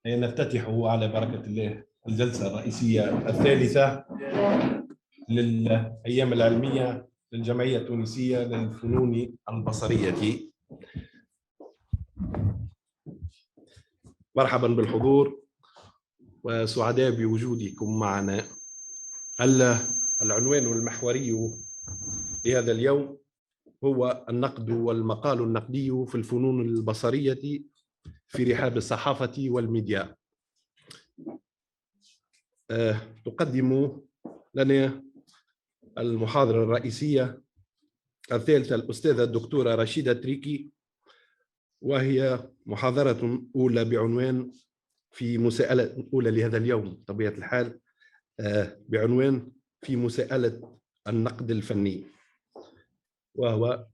نفتتح على بركة الله الجلسة الرئيسية الثالثة للأيام العلمية للجمعية التونسية للفنون البصرية. مرحبا بالحضور وسعداء بوجودكم معنا. العنوان المحوري لهذا اليوم هو النقد والمقال النقدي في الفنون البصرية في رحاب الصحافة والميديا. تقدم لنا المحاضرة الرئيسية الثالثة الأستاذة الدكتورة رشيدة تريكي، وهي محاضرة أولى بعنوان في مساءلة أولى لهذا اليوم بطبيعة الحال، بعنوان في مساءلة النقد الفني، وهو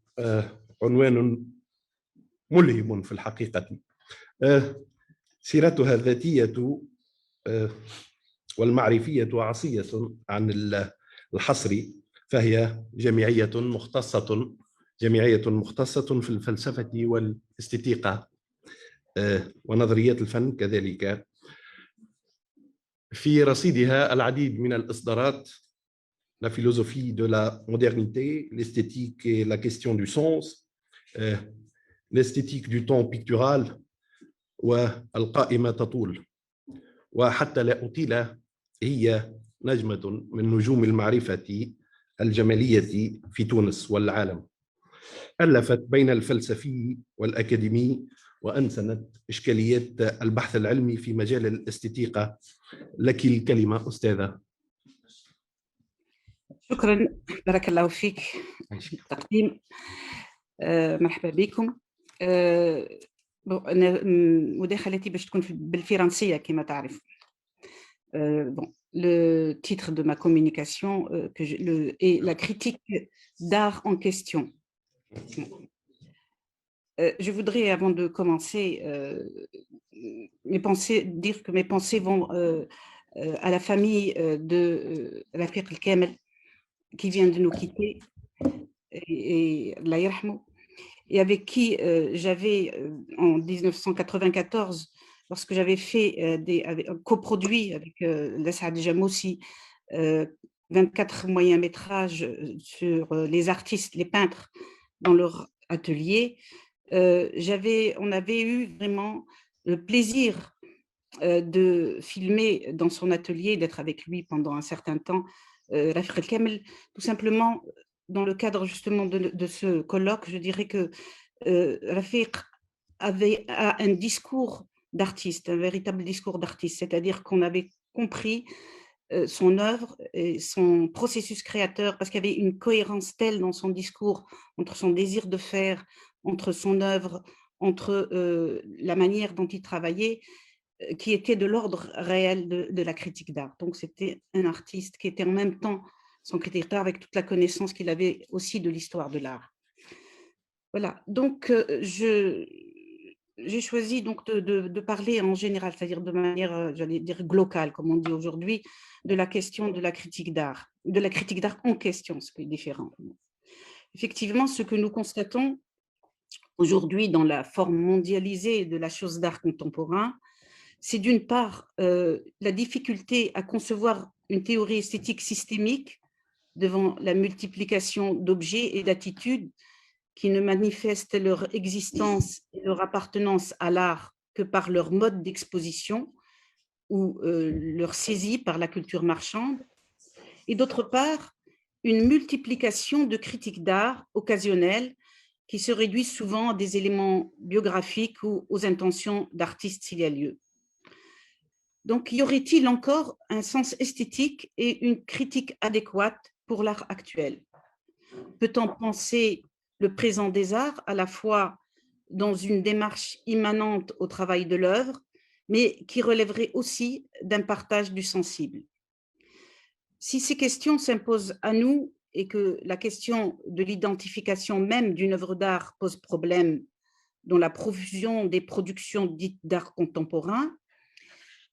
عنوان ملهم في الحقيقة. سيرتها الذاتية والمعرفية عصية عن الحصر، فهي جمعية مختصة في الفلسفة والاستتيقة ونظريات الفن كذلك. في رصيدها العديد من الإصدارات: La philosophie de la modernité, l'esthétique et la question du sens, l'esthétique du temps pictural والقائمة تطول. وحتى لا أطيل، هي نجمة من نجوم المعرفة الجمالية في تونس والعالم. ألفت بين الفلسفي والأكاديمي وأنسنت إشكاليات البحث العلمي في مجال الاستتيقة. لك الكلمة أستاذة. شكرا، بارك الله فيك التقديم. مرحبا بكم. مداخلتي باش تكون بالفرنسية كما تعرف. Le titre de ma communication est la critique d'art en question. Je voudrais, avant de commencer, dire que mes pensées vont à la famille de Rafiq El-Kamel, qui vient de nous quitter, et Allah yarhamou, et avec qui j'avais en 1994, lorsque j'avais fait coproduit avec l'Asad Jamoussi 24 moyens métrages sur les artistes, les peintres dans leur atelier, on avait eu vraiment le plaisir de filmer dans son atelier, d'être avec lui pendant un certain temps, Rafiq El-Kamel, tout simplement dans le cadre justement de ce colloque. Je dirais que Rafiq a un discours d'artiste, un véritable discours d'artiste, c'est-à-dire qu'on avait compris son œuvre et son processus créateur, parce qu'il y avait une cohérence telle dans son discours, entre son désir de faire, entre son œuvre, entre la manière dont il travaillait, qui était de l'ordre réel de la critique d'art. Donc c'était un artiste qui était en même temps son critique d'art, avec toute la connaissance qu'il avait aussi de l'histoire de l'art. Voilà, donc j'ai choisi donc de parler en général, c'est-à-dire de manière, j'allais dire globale, comme on dit aujourd'hui, de la question de la critique d'art en question, ce qui est différent. Effectivement, ce que nous constatons aujourd'hui dans la forme mondialisée de la chose d'art contemporain, c'est d'une part la difficulté à concevoir une théorie esthétique systémique devant la multiplication d'objets et d'attitudes qui ne manifestent leur existence et leur appartenance à l'art que par leur mode d'exposition ou leur saisie par la culture marchande, et d'autre part, une multiplication de critiques d'art occasionnelles qui se réduisent souvent à des éléments biographiques ou aux intentions d'artistes s'il y a lieu. Donc, y aurait-il encore un sens esthétique et une critique adéquate pour l'art actuel? Peut-on penser le présent des arts à la fois dans une démarche immanente au travail de l'œuvre, mais qui relèverait aussi d'un partage du sensible? Si ces questions s'imposent à nous et que la question de l'identification même d'une œuvre d'art pose problème dans la profusion des productions dites d'art contemporain,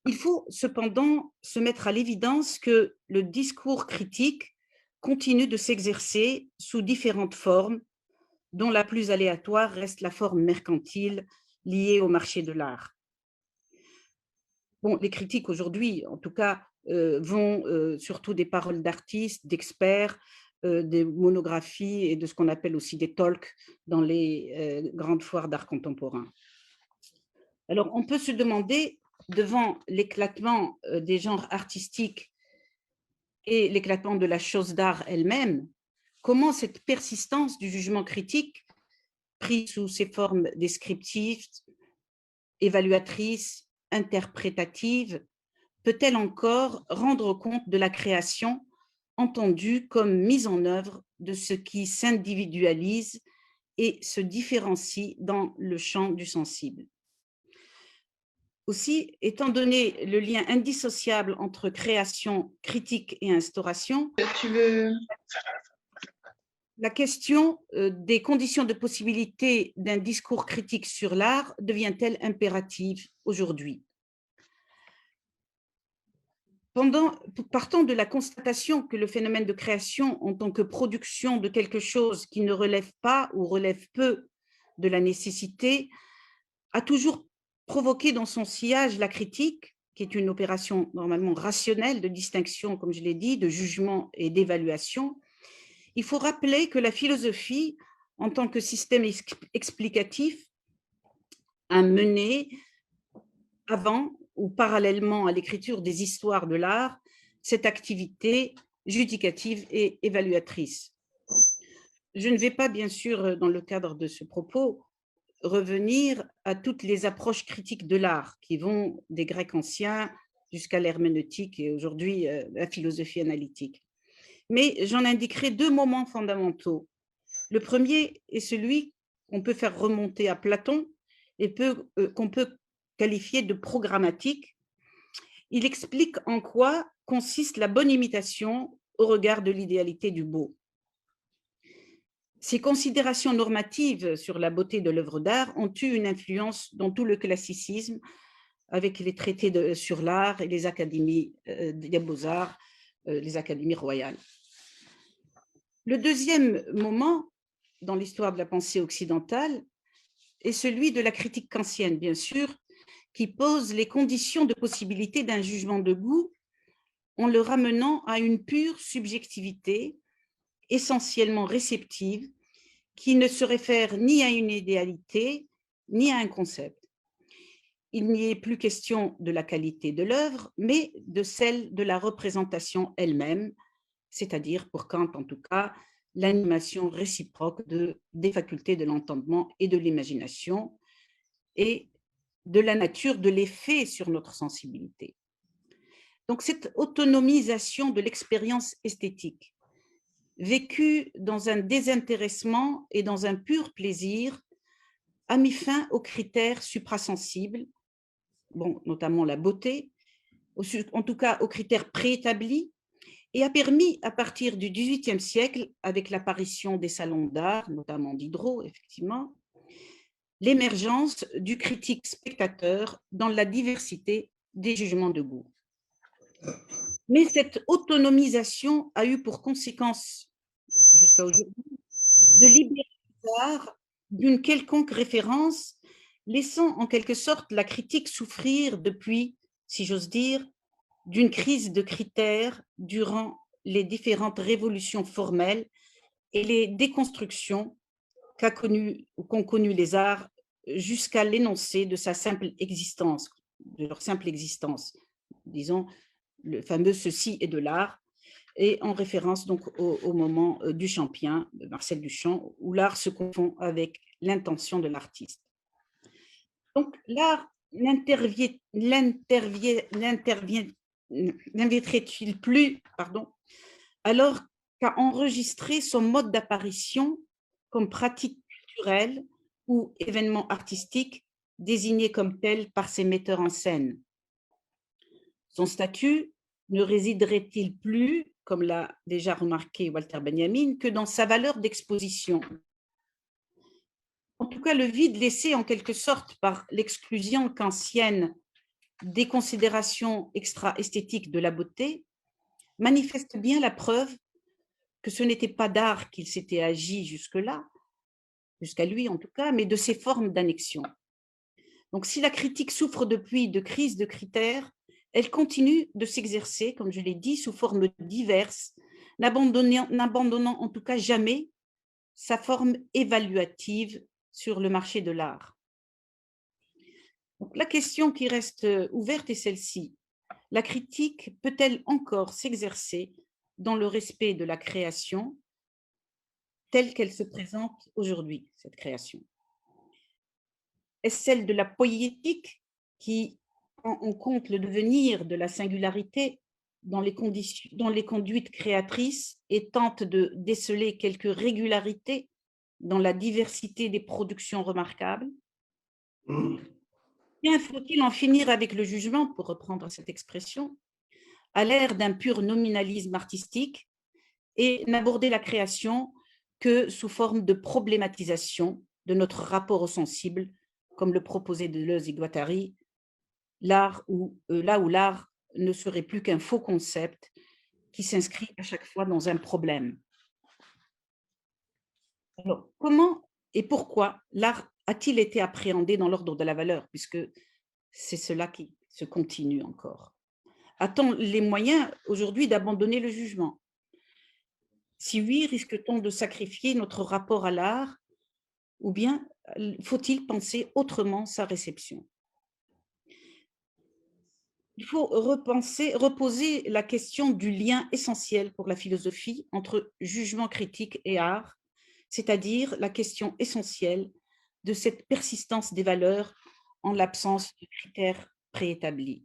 il faut cependant se mettre à l'évidence que le discours critique continue de s'exercer sous différentes formes, dont la plus aléatoire reste la forme mercantile liée au marché de l'art. bon, les critiques aujourd'hui, en tout cas, vont surtout des paroles d'artistes, d'experts, des monographies et de ce qu'on appelle aussi des talks dans les grandes foires d'art contemporain. Alors, on peut se demander, devant l'éclatement des genres artistiques et l'éclatement de la chose d'art elle-même, comment cette persistance du jugement critique, pris sous ses formes descriptives, évaluatrices, interprétatives, peut-elle encore rendre compte de la création entendue comme mise en œuvre de ce qui s'individualise et se différencie dans le champ du sensible. Aussi, étant donné le lien indissociable entre création, critique et instauration, la question des conditions de possibilité d'un discours critique sur l'art devient-elle impérative aujourd'hui? Partant de la constatation que le phénomène de création en tant que production de quelque chose qui ne relève pas ou relève peu de la nécessité a toujours provoqué dans son sillage la critique, qui est une opération normalement rationnelle de distinction, comme je l'ai dit, de jugement et d'évaluation, il faut rappeler que la philosophie, en tant que système explicatif, a mené avant ou parallèlement à l'écriture des histoires de l'art, cette activité judicative et évaluatrice. Je ne vais pas, bien sûr, dans le cadre de ce propos, revenir à toutes les approches critiques de l'art qui vont des Grecs anciens jusqu'à l'herméneutique et aujourd'hui la philosophie analytique. Mais j'en indiquerai deux moments fondamentaux. Le premier est celui qu'on peut faire remonter à Platon et qu'on peut qualifié de programmatique. Il explique en quoi consiste la bonne imitation au regard de l'idéalité du beau. Ces considérations normatives sur la beauté de l'œuvre d'art ont eu une influence dans tout le classicisme, avec les traités sur l'art et les académies des beaux-arts, les académies royales. Le deuxième moment dans l'histoire de la pensée occidentale est celui de la critique kantienne, bien sûr, qui pose les conditions de possibilité d'un jugement de goût en le ramenant à une pure subjectivité essentiellement réceptive qui ne se réfère ni à une idéalité ni à un concept. Il n'y est plus question de la qualité de l'œuvre, mais de celle de la représentation elle-même, c'est-à-dire pour Kant en tout cas, l'animation réciproque des facultés de l'entendement et de l'imagination et de la nature de l'effet sur notre sensibilité. Donc cette autonomisation de l'expérience esthétique, vécue dans un désintéressement et dans un pur plaisir, a mis fin aux critères suprasensibles, bon, notamment la beauté, en tout cas aux critères préétablis, et a permis à partir du XVIIIe siècle, avec l'apparition des salons d'art, notamment Diderot, effectivement, l'émergence du critique spectateur dans la diversité des jugements de goût. Mais cette autonomisation a eu pour conséquence, jusqu'à aujourd'hui, de libérer l'art d'une quelconque référence, laissant en quelque sorte la critique souffrir depuis, si j'ose dire, d'une crise de critères durant les différentes révolutions formelles et les déconstructions qu'ont connu les arts jusqu'à l'énoncé de sa simple existence, de leur simple existence, disons le fameux ceci est de l'art, et en référence donc au moment Duchampien, de Marcel Duchamp, où l'art se confond avec l'intention de l'artiste. Donc l'art n'inviterait-il plus, alors qu'à enregistrer son mode d'apparition comme pratique culturelle ou événement artistique désigné comme tel par ses metteurs en scène? Son statut ne résiderait-il plus, comme l'a déjà remarqué Walter Benjamin, que dans sa valeur d'exposition? En tout cas, le vide laissé en quelque sorte par l'exclusion kantienne des considérations extra-esthétiques de la beauté manifeste bien la preuve que ce n'était pas d'art qu'il s'était agi jusque-là, jusqu'à lui en tout cas, mais de ses formes d'annexion. Donc si la critique souffre depuis de crises de critères, elle continue de s'exercer, comme je l'ai dit, sous formes diverses, n'abandonnant en tout cas jamais sa forme évaluative sur le marché de l'art. Donc, la question qui reste ouverte est celle-ci. La critique peut-elle encore s'exercer dans le respect de la création telle qu'elle se présente aujourd'hui, cette création? Est-ce celle de la poétique qui prend en compte le devenir de la singularité dans les conduites créatrices et tente de déceler quelques régularités dans la diversité des productions remarquables? Bien faut-il en finir avec le jugement, pour reprendre cette expression, à l'ère d'un pur nominalisme artistique et n'aborder la création que sous forme de problématisation de notre rapport au sensible, comme le proposait Deleuze et Guattari, là où l'art ne serait plus qu'un faux concept qui s'inscrit à chaque fois dans un problème. Alors, comment et pourquoi l'art a-t-il été appréhendé dans l'ordre de la valeur, puisque c'est cela qui se continue encore? A-t-on les moyens aujourd'hui d'abandonner le jugement? Si oui, risque-t-on de sacrifier notre rapport à l'art ou bien faut-il penser autrement sa réception? Il faut reposer la question du lien essentiel pour la philosophie entre jugement critique et art, c'est-à-dire la question essentielle de cette persistance des valeurs en l'absence de critères préétablis.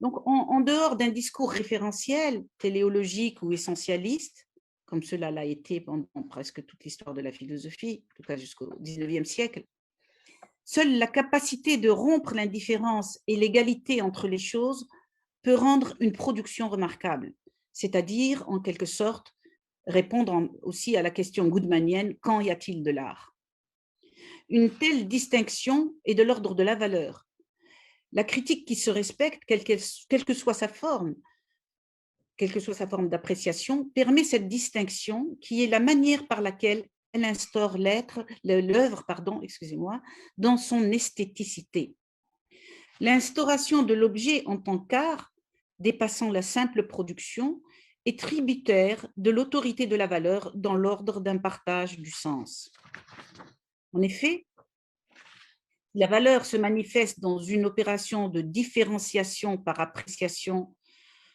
Donc, en dehors d'un discours référentiel, téléologique ou essentialiste, comme cela l'a été pendant presque toute l'histoire de la philosophie, en tout cas jusqu'au XIXe siècle, seule la capacité de rompre l'indifférence et l'égalité entre les choses peut rendre une production remarquable, c'est-à-dire, en quelque sorte, répondre aussi à la question goodmanienne, quand y a-t-il de l'art? Une telle distinction est de l'ordre de la valeur. La critique qui se respecte, quelle que soit sa forme d'appréciation, permet cette distinction qui est la manière par laquelle elle instaure l'œuvre, dans son esthéticité. L'instauration de l'objet en tant qu'art, dépassant la simple production, est tributaire de l'autorité de la valeur dans l'ordre d'un partage du sens. En effet, la valeur se manifeste dans une opération de différenciation par appréciation.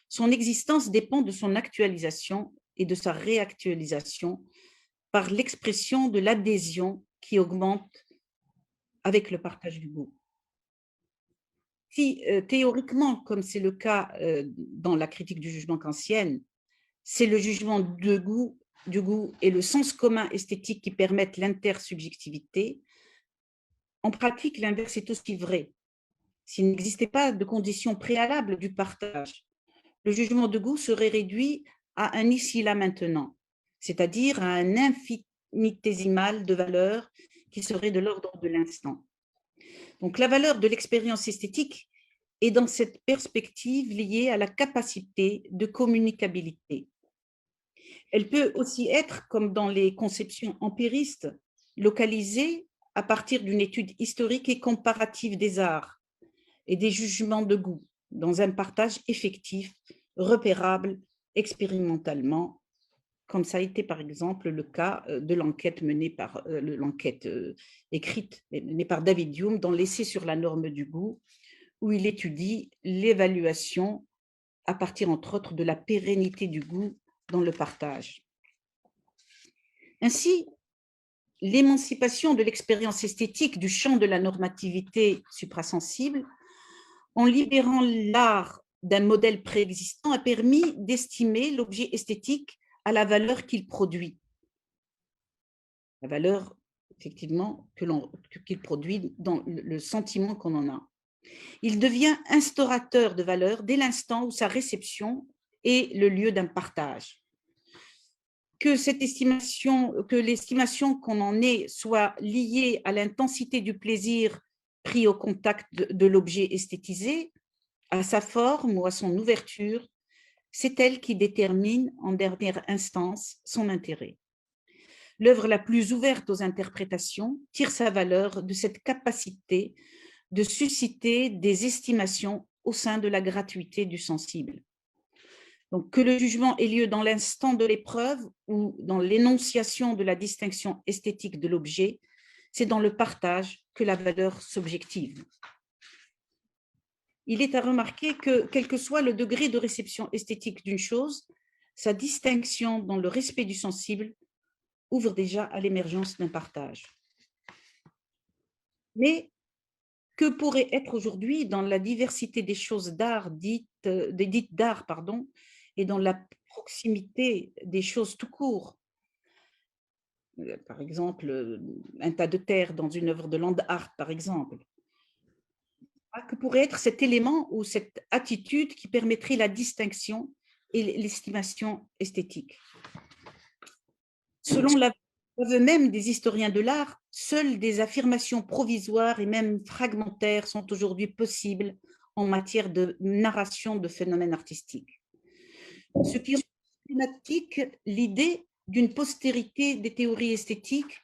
Son existence dépend de son actualisation et de sa réactualisation par l'expression de l'adhésion qui augmente avec le partage du goût. Si théoriquement, comme c'est le cas dans la critique du jugement kantienne, c'est le jugement du goût et le sens commun esthétique qui permettent l'intersubjectivité, en pratique, l'inverse est aussi vrai. S'il n'existait pas de conditions préalables du partage, le jugement de goût serait réduit à un ici, là, maintenant, c'est-à-dire à un infinitésimal de valeurs qui serait de l'ordre de l'instant. Donc, la valeur de l'expérience esthétique est dans cette perspective liée à la capacité de communicabilité. Elle peut aussi être, comme dans les conceptions empiristes, localisée à partir d'une étude historique et comparative des arts et des jugements de goût, dans un partage effectif, repérable expérimentalement, comme ça a été par exemple le cas de l'enquête écrite menée par David Hume dans l'essai sur la norme du goût, où il étudie l'évaluation à partir entre autres de la pérennité du goût dans le partage. Ainsi, l'émancipation de l'expérience esthétique du champ de la normativité suprasensible, en libérant l'art d'un modèle préexistant, a permis d'estimer l'objet esthétique à la valeur qu'il produit. La valeur, effectivement, qu'il produit dans le sentiment qu'on en a. Il devient instaurateur de valeur dès l'instant où sa réception est le lieu d'un partage. Que l'estimation qu'on en ait soit liée à l'intensité du plaisir pris au contact de l'objet esthétisé, à sa forme ou à son ouverture, c'est elle qui détermine en dernière instance son intérêt. L'œuvre la plus ouverte aux interprétations tire sa valeur de cette capacité de susciter des estimations au sein de la gratuité du sensible. Donc, que le jugement ait lieu dans l'instant de l'épreuve ou dans l'énonciation de la distinction esthétique de l'objet, c'est dans le partage que la valeur s'objective. Il est à remarquer que, quel que soit le degré de réception esthétique d'une chose, sa distinction dans le respect du sensible ouvre déjà à l'émergence d'un partage. Mais que pourrait être aujourd'hui, dans la diversité des choses d'art, dites d'art, et dans la proximité des choses tout court, par exemple, un tas de terre dans une œuvre de land art, par exemple, que pourrait être cet élément ou cette attitude qui permettrait la distinction et l'estimation esthétique. Selon l'aveu même des historiens de l'art, seules des affirmations provisoires et même fragmentaires sont aujourd'hui possibles en matière de narration de phénomènes artistiques. Ce qui rend problématique l'idée d'une postérité des théories esthétiques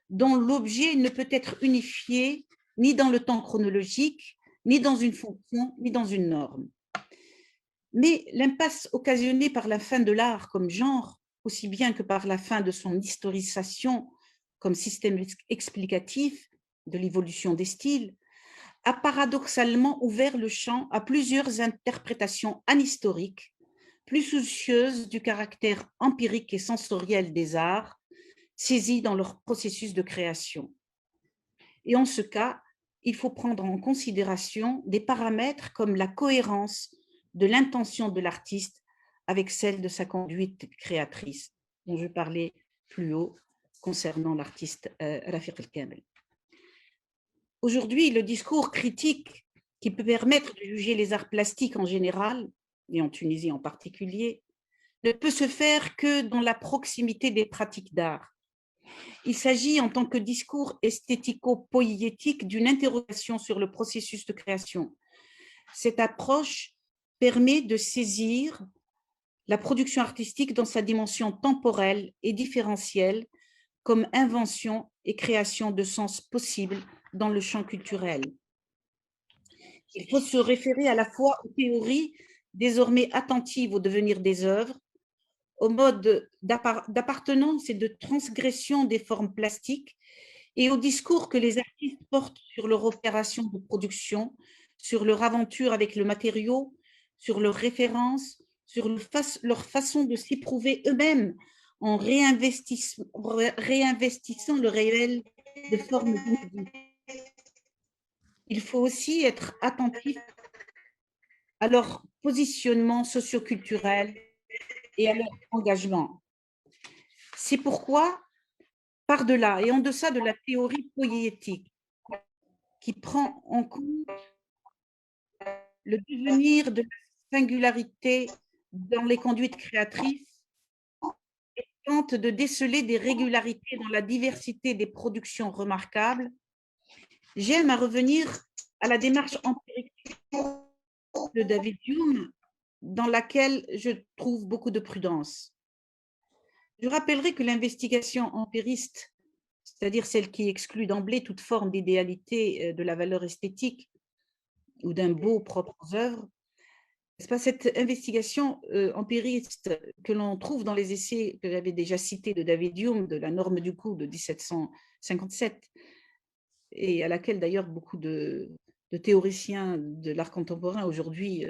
dont l'objet ne peut être unifié ni dans le temps chronologique, ni dans une fonction, ni dans une norme. Mais l'impasse occasionnée par la fin de l'art comme genre, aussi bien que par la fin de son historisation comme système explicatif de l'évolution des styles, a paradoxalement ouvert le champ à plusieurs interprétations anhistoriques, plus soucieuses du caractère empirique et sensoriel des arts, saisis dans leur processus de création. Et en ce cas, il faut prendre en considération des paramètres comme la cohérence de l'intention de l'artiste avec celle de sa conduite créatrice, dont je parlais plus haut concernant l'artiste Rafiq El-Kamel. Aujourd'hui, le discours critique qui peut permettre de juger les arts plastiques en général, et en Tunisie en particulier, ne peut se faire que dans la proximité des pratiques d'art. Il s'agit en tant que discours esthético-poïétique d'une interrogation sur le processus de création. Cette approche permet de saisir la production artistique dans sa dimension temporelle et différentielle comme invention et création de sens possibles dans le champ culturel. Il faut se référer à la fois aux théories désormais attentives au devenir des œuvres, au mode d'appartenance et de transgression des formes plastiques et au discours que les artistes portent sur leur opération de production, sur leur aventure avec le matériau, sur leurs références, sur leur façon de s'éprouver eux-mêmes en réinvestissant le réel de formes inédites. Il faut aussi être attentif à leur positionnement socioculturel et à leur engagement. C'est pourquoi, par-delà et en deçà de la théorie poïétique qui prend en compte le devenir de la singularité dans les conduites créatrices et tente de déceler des régularités dans la diversité des productions remarquables, j'aime à revenir à la démarche empirique de David Hume, dans laquelle je trouve beaucoup de prudence. Je rappellerai que l'investigation empiriste, c'est-à-dire celle qui exclut d'emblée toute forme d'idéalité de la valeur esthétique ou d'un beau propre aux œuvres, c'est pas cette investigation empiriste que l'on trouve dans les essais que j'avais déjà cités de David Hume, de la norme du coût de 1757, et à laquelle d'ailleurs beaucoup de théoriciens de l'art contemporain aujourd'hui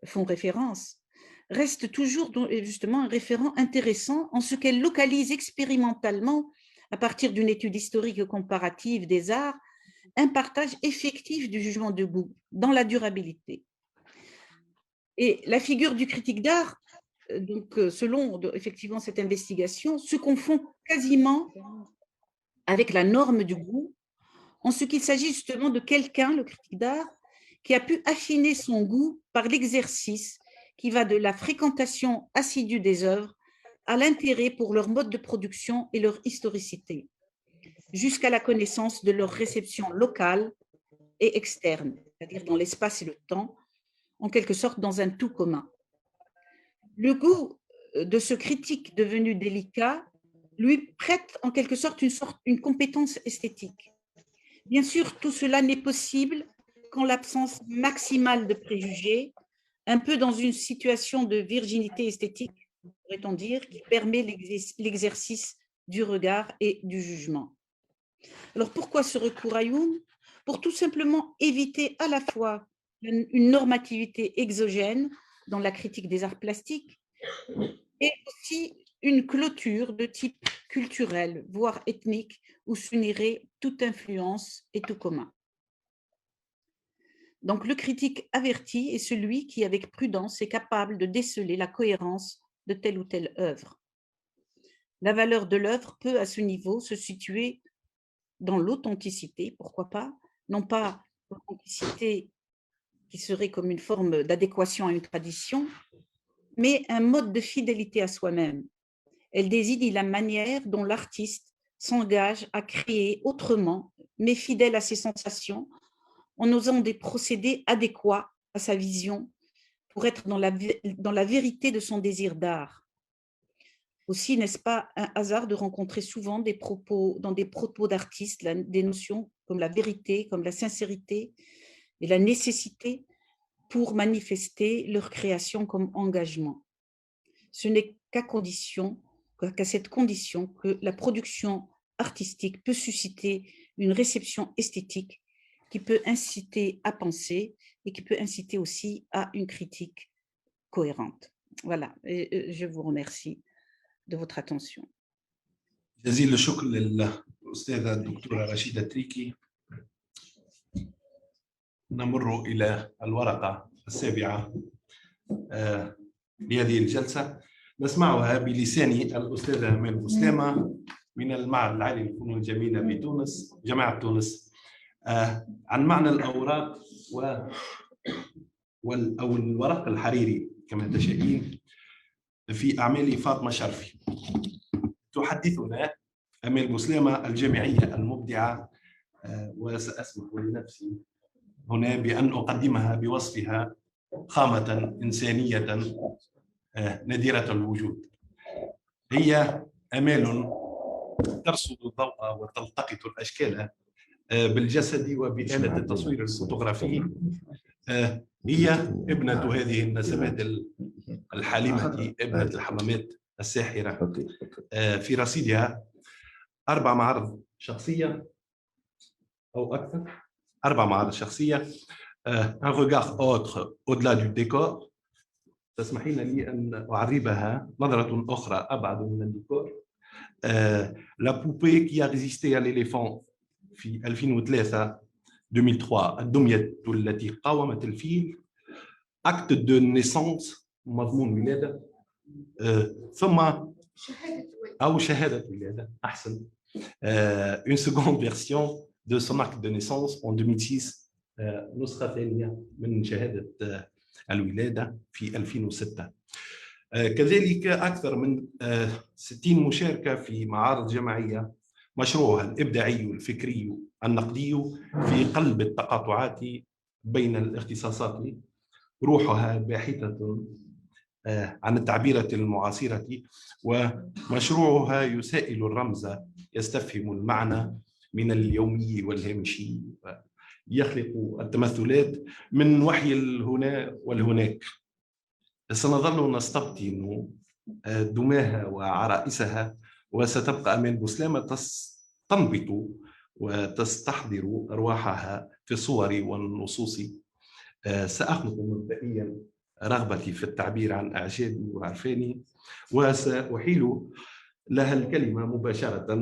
font référence, reste toujours justement un référent intéressant en ce qu'elle localise expérimentalement, à partir d'une étude historique comparative des arts, un partage effectif du jugement de goût dans la durabilité. Et la figure du critique d'art, donc selon effectivement cette investigation, se confond quasiment avec la norme du goût, en ce qu'il s'agit justement de quelqu'un, le critique d'art, qui a pu affiner son goût par l'exercice qui va de la fréquentation assidue des œuvres à l'intérêt pour leur mode de production et leur historicité, jusqu'à la connaissance de leur réception locale et externe, c'est-à-dire dans l'espace et le temps, en quelque sorte dans un tout commun. Le goût de ce critique devenu délicat lui prête en quelque sorte une compétence esthétique, Bien sûr, tout cela n'est possible qu'en l'absence maximale de préjugés, un peu dans une situation de virginité esthétique, pourrait-on dire, qui permet l'exercice du regard et du jugement. Alors pourquoi ce recours à Jung? Pour tout simplement éviter à la fois une normativité exogène dans la critique des arts plastiques et aussi une clôture de type culturel, voire ethnique, où s'unirait toute influence et tout commun. Donc le critique averti est celui qui, avec prudence, est capable de déceler la cohérence de telle ou telle œuvre. La valeur de l'œuvre peut, à ce niveau, se situer dans l'authenticité, pourquoi pas, non pas l'authenticité qui serait comme une forme d'adéquation à une tradition, mais un mode de fidélité à soi-même. Elle désigne la manière dont l'artiste s'engage à créer autrement, mais fidèle à ses sensations, en osant des procédés adéquats à sa vision pour être dans la vérité de son désir d'art. Aussi, n'est-ce pas un hasard de rencontrer souvent dans des propos d'artistes des notions comme la vérité, comme la sincérité et la nécessité pour manifester leur création comme engagement. Ce n'est qu'à cette condition que la production artistique peut susciter une réception esthétique qui peut inciter à penser et qui peut inciter aussi à une critique cohérente. Voilà, et je vous remercie de votre attention. جزيل الشكر للأستاذة الدكتورة رشيدة تريكي. نمر إلى الورقة السابعة لهذه الجلسة، نسمعها بلسان الأستاذة أمال بوسلامة من المعهد العالي للفنون الجميلة بتونس، جامعة تونس، عن معنى الأوراق أو الورق الحريري كما تشائين في أعمال فاطمة شرفي. تحدثنا أمال بوسلامة الجامعية المبدعة، وسأسمح لنفسي هنا بأن أقدمها بوصفها خامة إنسانية نادرة الوجود. هي أمال ترصد الضوء وتلتقط الأشكال بالجسد وبآلة التصوير الفوتوغرافي. هي ابنة هذه النسمات الحالمة، ابنة الحمامات الساحرة. في رصيدها 4 معارض شخصية أو أكثر، 4 معارض شخصية. un regard autre au-delà du décor. تسمحين لي أن أعربها نظرة أخرى أبعد من الديكور. La poupée qui a résisté à l'éléphant في 2003 الدمية التي قاومت الفيل. acte de naissance مضمون ولادة، ثم أو شهادة ولادة أحسن. Une seconde version de son acte de naissance en 2006، نسخة ثانية من شهادة الولادة في 2006. كذلك أكثر من 60 مشاركة في معارض جماعية. مشروعها الإبداعي الفكري النقدي في قلب التقاطعات بين الاختصاصات. روحها باحثة عن التعبيرات المعاصرة، ومشروعها يسائل الرمز، يستفهم المعنى من اليومي والهامشي، يخلق التمثلات من وحي الهنا والهناك. سنظل نستبطن دماها وعرائسها، وستبقى أمال بوسلامة تنبت وتستحضر أرواحها في الصور والنصوص. سأخلق مبدئيا رغبتي في التعبير عن أعجابي وعرفاني، وسأحيل لها الكلمة مباشرة.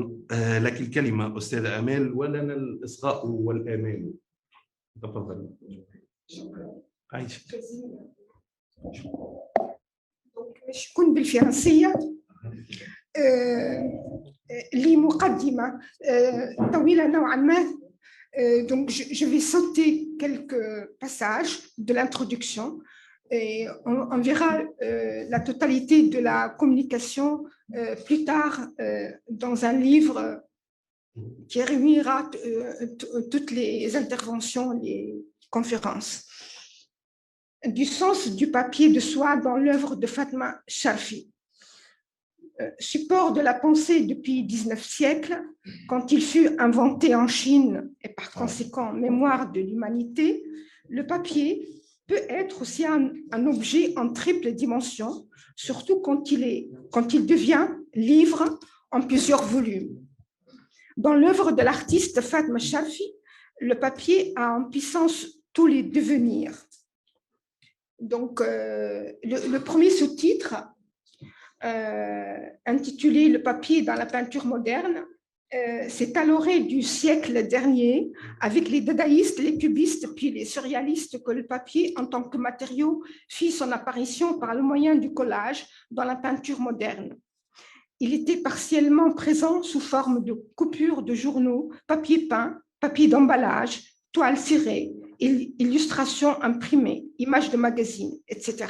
لك الكلمة أستاذة أمال، ولنا الإصغاء والآمال. تفضل. عايشة. شكون بالفرنسية لمقدمة طويلة نوعا ما. Donc je vais sauter quelques passages de l'introduction et on verra la totalité de la communication plus tard dans un livre qui réunira toutes les interventions, les conférences. Du sens du papier de soie dans l'œuvre de Fatma Sharfi. support de la pensée depuis 19 siècles, quand il fut inventé en Chine et par conséquent mémoire de l'humanité, le papier peut être aussi un objet en triple dimension, surtout quand il devient livre en plusieurs volumes. Dans l'œuvre de l'artiste Fatma Sharfi, le papier a en puissance tous les devenirs. Donc, le premier sous-titre, intitulé « Le papier dans la peinture moderne », c'est à l'orée du siècle dernier, avec les dadaïstes, les cubistes, puis les surréalistes, que le papier, en tant que matériau, fit son apparition par le moyen du collage dans la peinture moderne. Il était partiellement présent sous forme de coupures de journaux, papier peint, papier d'emballage, toile cirée, illustrations imprimées, images de magazines, etc.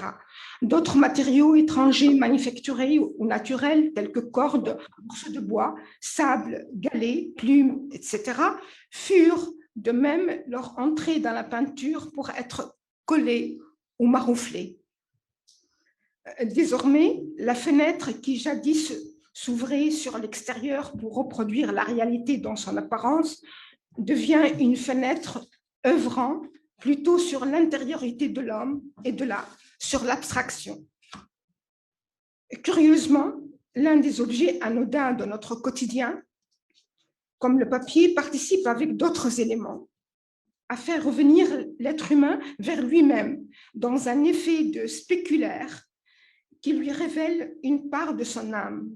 D'autres matériaux étrangers manufacturés ou naturels, tels que cordes, morceaux de bois, sable, galets, plumes, etc., furent de même leur entrée dans la peinture pour être collés ou marouflés. Désormais, la fenêtre qui jadis s'ouvrait sur l'extérieur pour reproduire la réalité dans son apparence devient une fenêtre œuvrant plutôt sur l'intériorité de l'homme et de l'art, sur l'abstraction. Curieusement, l'un des objets anodins de notre quotidien, comme le papier, participe avec d'autres éléments à faire revenir l'être humain vers lui-même dans un effet de spéculaire qui lui révèle une part de son âme,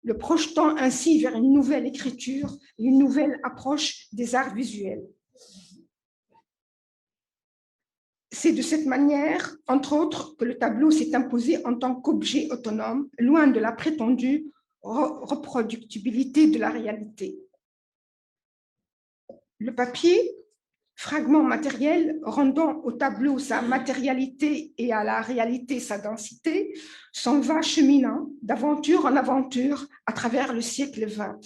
le projetant ainsi vers une nouvelle écriture, une nouvelle approche des arts visuels. C'est de cette manière, entre autres, que le tableau s'est imposé en tant qu'objet autonome, loin de la prétendue reproductibilité de la réalité. Le papier, fragment matériel rendant au tableau sa matérialité et à la réalité sa densité, s'en va cheminant d'aventure en aventure à travers le siècle XX.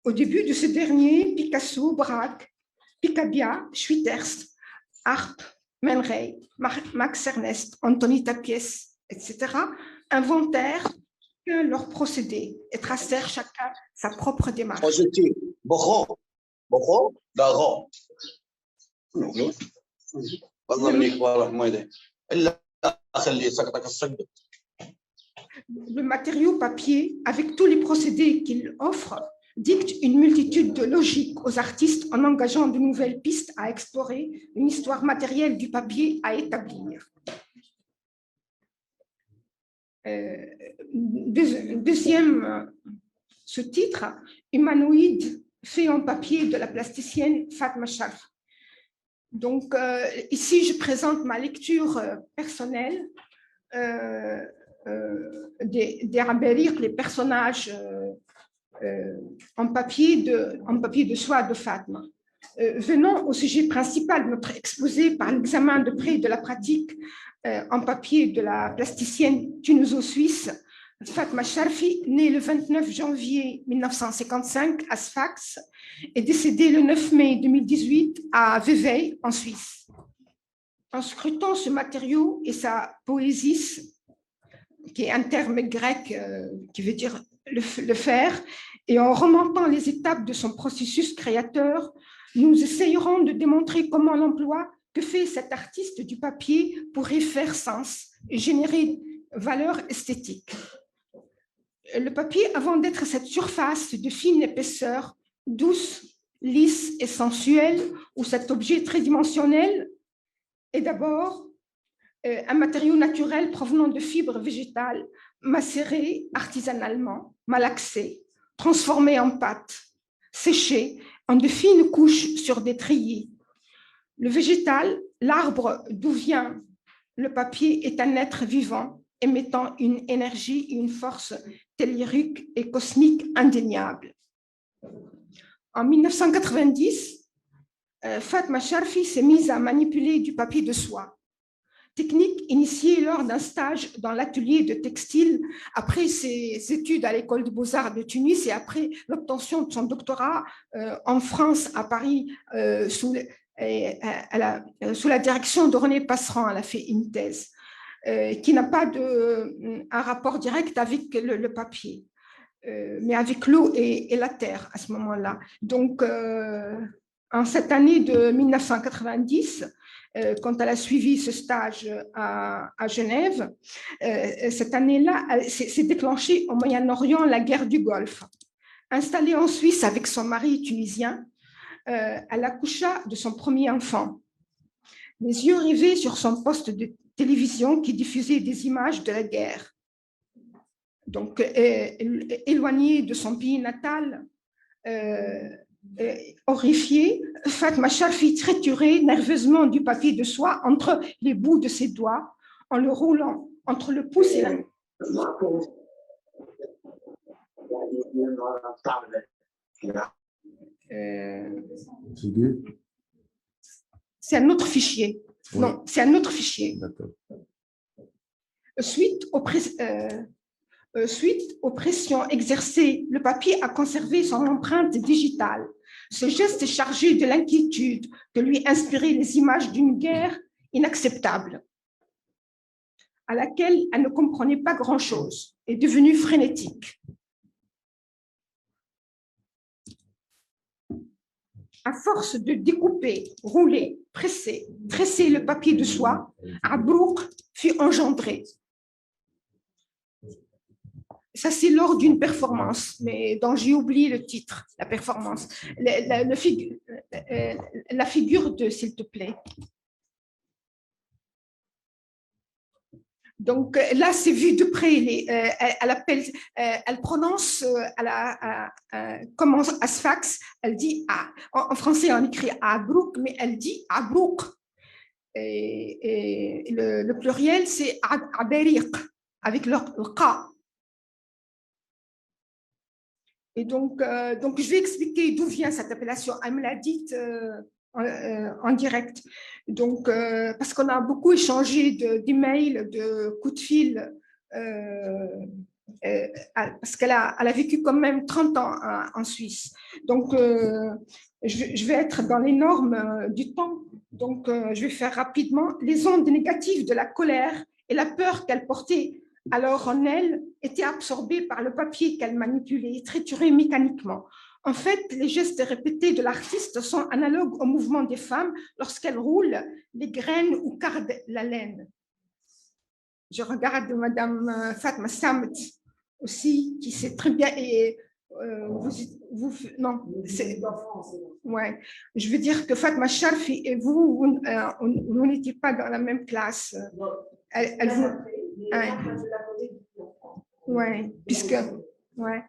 Au début de ce dernier, Picasso, Braque, Picabia, Schwitters, Arp, Man Ray, Max Ernst, Anthony Tapies, etc., inventèrent leur procédé et tracèrent chacun sa propre démarche. Le matériau papier, avec tous les procédés qu'il offre, dicte une multitude de logiques aux artistes en engageant de nouvelles pistes à explorer, une histoire matérielle du papier à établir. Deuxième sous-titre, humanoïde fait en papier de la plasticienne Fatma Sharfi. Donc, ici, je présente ma lecture personnelle des Raberiq, les personnages en papier de soie de Fatma. Venons au sujet principal de notre exposé par l'examen de près de la pratique en papier de la plasticienne tunuso-suisse Fatma Sharfi, née le 29 janvier 1955 à Sfax et décédée le 9 mai 2018 à Vevey, en Suisse. En scrutant ce matériau et sa poésis, qui est un terme grec qui veut dire le faire, et en remontant les étapes de son processus créateur, nous essayerons de démontrer comment l'emploi que fait cet artiste du papier pourrait faire sens et générer valeur esthétique. Le papier, avant d'être cette surface de fine épaisseur, douce, lisse et sensuelle, ou cet objet tridimensionnel, est d'abord un matériau naturel provenant de fibres végétales macérées artisanalement, malaxées, transformées en pâte, séchées en de fines couches sur des treillis. Le végétal, l'arbre d'où vient le papier, est un être vivant, émettant une énergie et une force tellurique et cosmique indéniables. En 1990, Fatma Sharfi s'est mise à manipuler du papier de soie, technique initiée lors d'un stage dans l'atelier de textile après ses études à l'école de Beaux-Arts de Tunis et après l'obtention de son doctorat en France, à Paris, sous la direction de René Passeran. Elle a fait une thèse. qui n'a pas un rapport direct avec le papier, mais avec l'eau et la terre à ce moment-là. Donc, en cette année de 1990, quand elle a suivi ce stage à Genève, cette année-là, s'est déclenchée au Moyen-Orient la guerre du Golfe. Installée en Suisse avec son mari tunisien, elle accoucha de son premier enfant. Les yeux rivés sur son poste de télévision qui diffusait des images de la guerre. Donc, éloignée de son pays natal, horrifiée, Fatma Sharfi triturait nerveusement du papier de soie entre les bouts de ses doigts en le roulant entre le pouce et la main. C'est un autre fichier. Oui. Non, c'est un autre fichier. Suite aux pressions exercées, le papier a conservé son empreinte digitale. Ce geste est chargé de l'inquiétude que lui inspiraient les images d'une guerre inacceptable, à laquelle elle ne comprenait pas grand-chose, est devenue frénétique. À force de découper, rouler, presser, tresser le papier de soie, Abrouk fut engendré. Ça, c'est lors d'une performance, mais dont j'ai oublié le titre, la performance. La figure de, s'il te plaît. Donc là, c'est vu de près. Elle prononce comme en sfax, elle dit en français on écrit Abrouk, mais elle dit Abrouk. Et le pluriel c'est Aberiq avec le Qa. Et donc je vais expliquer d'où vient cette appellation. Elle me l'a dite en direct. Donc, parce qu'on a beaucoup échangé d'emails, de coups de fil, parce qu'elle a vécu quand même 30 ans en Suisse. Donc, je vais être dans les normes du temps. Donc, je vais faire rapidement. Les ondes négatives de la colère et la peur qu'elle portait alors en elle étaient absorbées par le papier qu'elle manipulait, trituré mécaniquement. En fait, les gestes répétés de l'artiste sont analogues au mouvement des femmes lorsqu'elles roulent les graines ou cardent la laine. Je regarde Madame Fatma Samet aussi, qui sait très bien. Et non, c'est. Ouais. Je veux dire que Fatma Sharfi et vous n'étiez pas dans la même classe. Ouais, puisque. Ouais.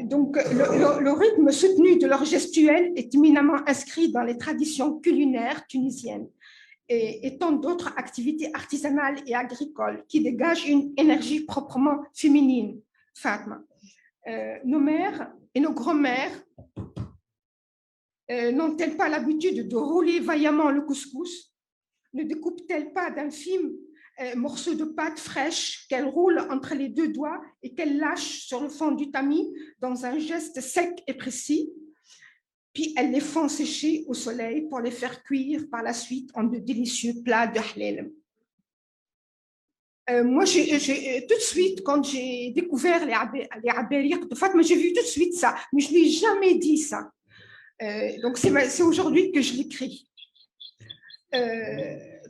Donc, le rythme soutenu de leur gestuelle est éminemment inscrit dans les traditions culinaires tunisiennes et tant d'autres activités artisanales et agricoles qui dégagent une énergie proprement féminine. Fatma. Nos mères et nos grands-mères n'ont-elles pas l'habitude de rouler vaillamment le couscous? Ne découpent-elles pas d'infimes morceaux de pâte fraîche qu'elle roule entre les deux doigts et qu'elle lâche sur le fond du tamis dans un geste sec et précis, puis elles les font sécher au soleil pour les faire cuire par la suite en de délicieux plats de halal. Moi, j'ai tout de suite, quand j'ai découvert les abériques de Fatma, j'ai vu tout de suite ça, mais je ne lui ai jamais dit ça. Donc, c'est aujourd'hui que je l'écris.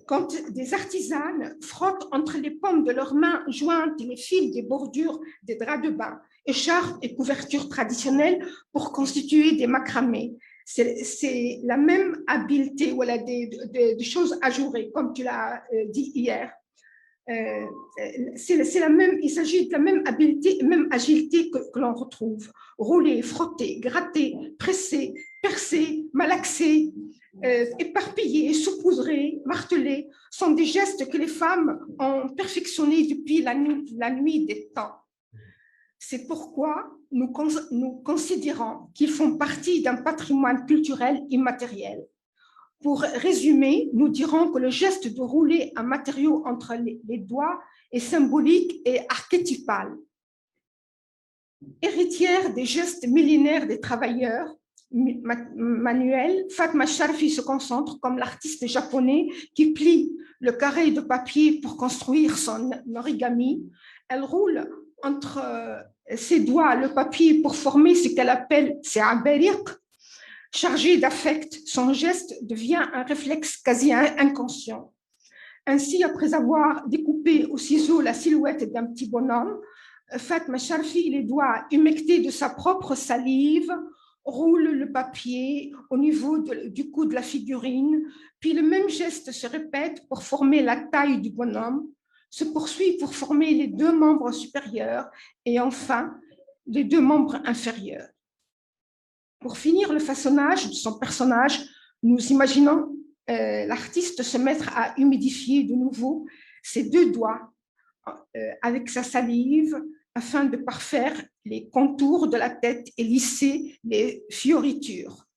Quand des artisanes frottent entre les paumes de leurs mains jointes les fils des bordures des draps de bain, écharpes et couvertures traditionnelles pour constituer des macramés. C'est la même habileté, voilà, des choses ajourées, comme tu l'as dit hier. C'est la même, il s'agit de la même habileté, même agilité que l'on retrouve. Rouler, frotter, gratter, presser, percer, malaxer, éparpiller, saupoudrer, marteler sont des gestes que les femmes ont perfectionnés depuis la nuit des temps. C'est pourquoi nous considérons qu'ils font partie d'un patrimoine culturel immatériel. Pour résumer, nous dirons que le geste de rouler un matériau entre les doigts est symbolique et archétypal. Héritière des gestes millénaires des travailleurs, manuel, Fatma Sharfi se concentre comme l'artiste japonais qui plie le carré de papier pour construire son origami. Elle roule entre ses doigts le papier pour former ce qu'elle appelle ses abariq. Chargé d'affect, son geste devient un réflexe quasi inconscient. Ainsi, après avoir découpé au ciseau la silhouette d'un petit bonhomme, Fatma Sharfi, les doigts humectés de sa propre salive, roule le papier au niveau du cou de la figurine, puis le même geste se répète pour former la taille du bonhomme, se poursuit pour former les deux membres supérieurs et enfin les deux membres inférieurs. Pour finir le façonnage de son personnage, nous imaginons l'artiste se mettre à humidifier de nouveau ses deux doigts avec sa salive afin de parfaire les contours de la tête et lisser les fioritures.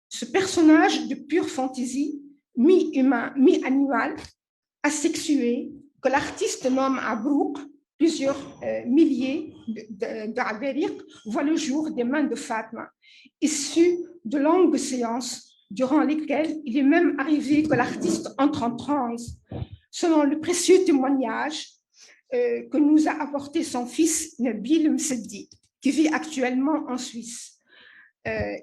Ce personnage de pure fantaisie, mi-humain, mi-animal, asexué, que l'artiste nomme Abrouk, plusieurs milliers d'Aberiq, voit le jour des mains de Fatma, issu de longues séances durant lesquelles il est même arrivé que l'artiste entre en transe. Selon le précieux témoignage que nous a apporté son fils Nabil Mseddi, qui vit actuellement en Suisse.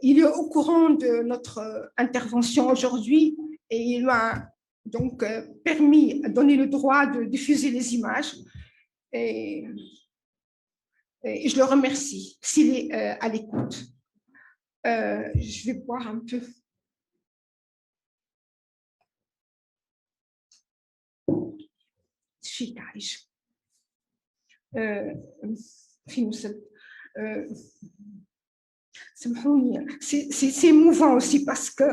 Il est au courant de notre intervention aujourd'hui et il m'a donc permis, donné le droit de diffuser les images et je le remercie s'il est à l'écoute. Je vais boire un peu. C'est émouvant aussi parce que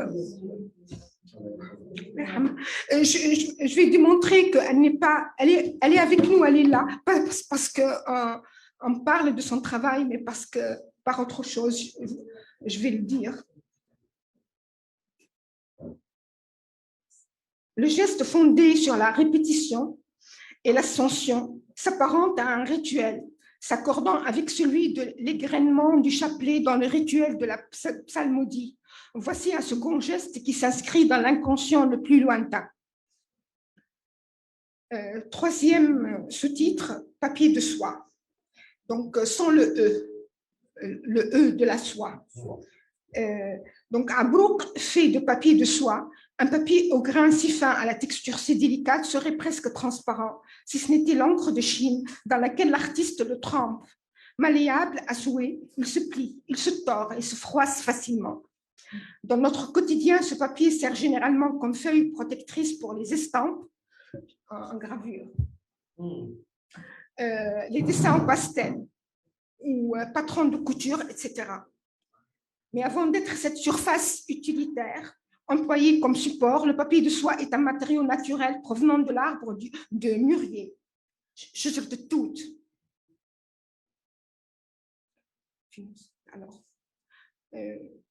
je vais démontrer qu'elle n'est pas, elle est avec nous, elle est là, pas parce qu'on parle de son travail, mais parce que par autre chose, je vais le dire. Le geste fondé sur la répétition et l'ascension s'apparente à un rituel, s'accordant avec celui de l'égrainement du chapelet dans le rituel de la psalmodie. Voici un second geste qui s'inscrit dans l'inconscient le plus lointain. Troisième sous-titre, papier de soie. Donc, sans le E de la soie. Donc, Abrouk fait de papier de soie un papier au grain si fin, à la texture si délicate, serait presque transparent, si ce n'était l'encre de Chine dans laquelle l'artiste le trempe. Malléable à souhait, il se plie, il se tord et se froisse facilement. Dans notre quotidien, ce papier sert généralement comme feuille protectrice pour les estampes en gravure, les dessins en pastel ou patrons de couture, etc. Mais avant d'être cette surface utilitaire, employé comme support, le papier de soie est un matériau naturel provenant de l'arbre de mûrier. Je suis de toutes. Alors,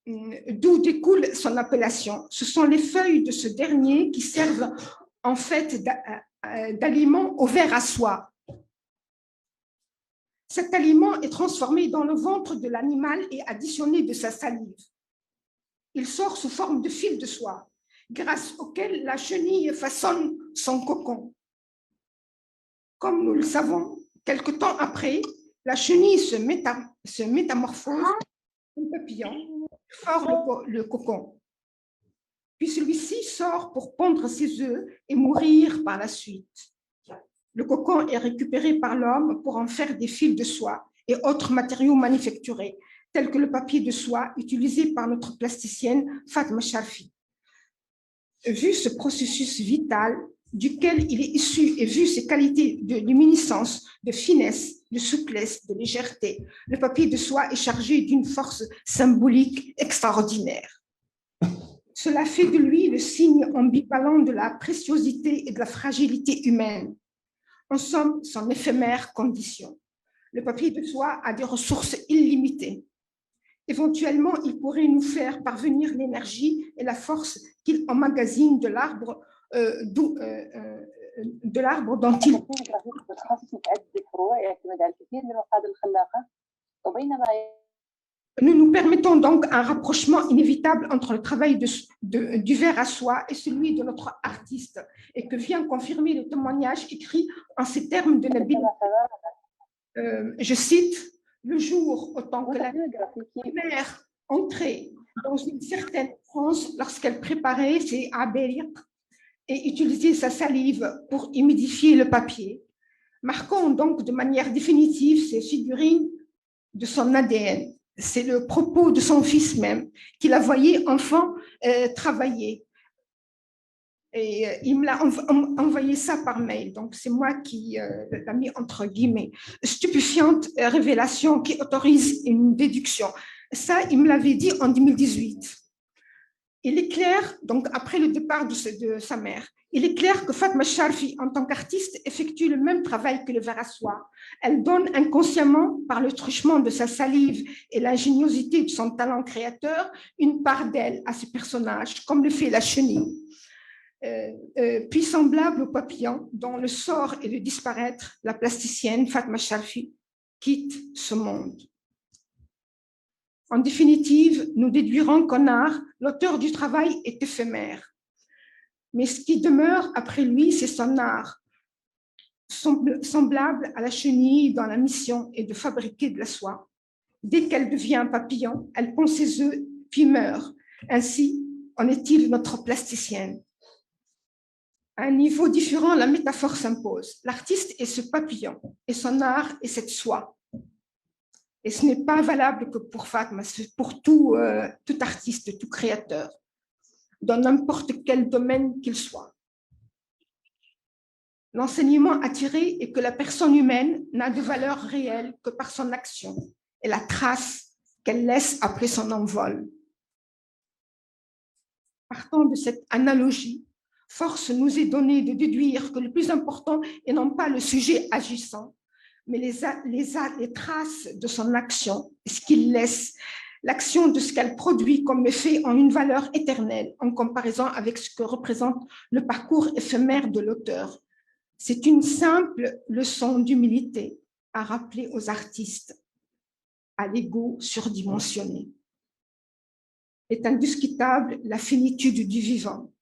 d'où découle son appellation. Ce sont les feuilles de ce dernier qui servent en fait d'aliment au ver à soie. Cet aliment est transformé dans le ventre de l'animal et additionné de sa salive. Il sort sous forme de fil de soie, grâce auquel la chenille façonne son cocon. Comme nous le savons, quelque temps après, la chenille se métamorphose en papillon, fort le cocon. Puis celui-ci sort pour pondre ses œufs et mourir par la suite. Le cocon est récupéré par l'homme pour en faire des fils de soie et autres matériaux manufacturés, tels que le papier de soie utilisé par notre plasticienne Fatma Sharfi. Vu ce processus vital duquel il est issu et vu ses qualités de luminescence, de finesse, de souplesse, de légèreté, le papier de soie est chargé d'une force symbolique extraordinaire. Cela fait de lui le signe ambivalent de la préciosité et de la fragilité humaine. En somme, son éphémère condition. Le papier de soie a des ressources illimitées. Éventuellement, il pourrait nous faire parvenir l'énergie et la force qu'il emmagasine de l'arbre dont il Nous nous permettons donc un rapprochement inévitable entre le travail du verre à soie et celui de notre artiste, et que vient confirmer le témoignage écrit en ces termes de Nabil. Je cite, « Le jour, autant que la mère entrait dans une certaine transe lorsqu'elle préparait ses abériq et utilisait sa salive pour humidifier le papier, marquant donc de manière définitive ces figurines de son ADN. C'est le propos de son fils même, qui la voyait enfant travailler. Et il me l'a envoyé ça par mail, donc c'est moi qui l'ai mis entre guillemets. Stupéfiante révélation qui autorise une déduction. Ça, il me l'avait dit en 2018. Il est clair, donc après le départ de sa mère, il est clair que Fatma Sharfi, en tant qu'artiste, effectue le même travail que le verre à soie. Elle donne inconsciemment, par le truchement de sa salive et l'ingéniosité de son talent créateur, une part d'elle à ses personnages, comme le fait la chenille. Puis semblable au papillon dont le sort est de disparaître, la plasticienne Fatma Sharfi quitte ce monde. En définitive, nous déduirons qu'en art, l'auteur du travail est éphémère. Mais ce qui demeure après lui, c'est son art, semblable à la chenille dont la mission est de fabriquer de la soie. Dès qu'elle devient un papillon, elle pond ses œufs puis meurt. Ainsi en est-il notre plasticienne. À un niveau différent, la métaphore s'impose. L'artiste est ce papillon et son art est cette soie. Et ce n'est pas valable que pour Fatma, c'est pour tout artiste, tout créateur, dans n'importe quel domaine qu'il soit. L'enseignement à tirer est que la personne humaine n'a de valeur réelle que par son action et la trace qu'elle laisse après son envol. Partant de cette analogie, force nous est donnée de déduire que le plus important est non pas le sujet agissant, mais les traces de son action, ce qu'il laisse, l'action de ce qu'elle produit comme effet en une valeur éternelle en comparaison avec ce que représente le parcours éphémère de l'auteur. C'est une simple leçon d'humilité à rappeler aux artistes, à l'ego surdimensionné. Est indiscutable la finitude du vivant,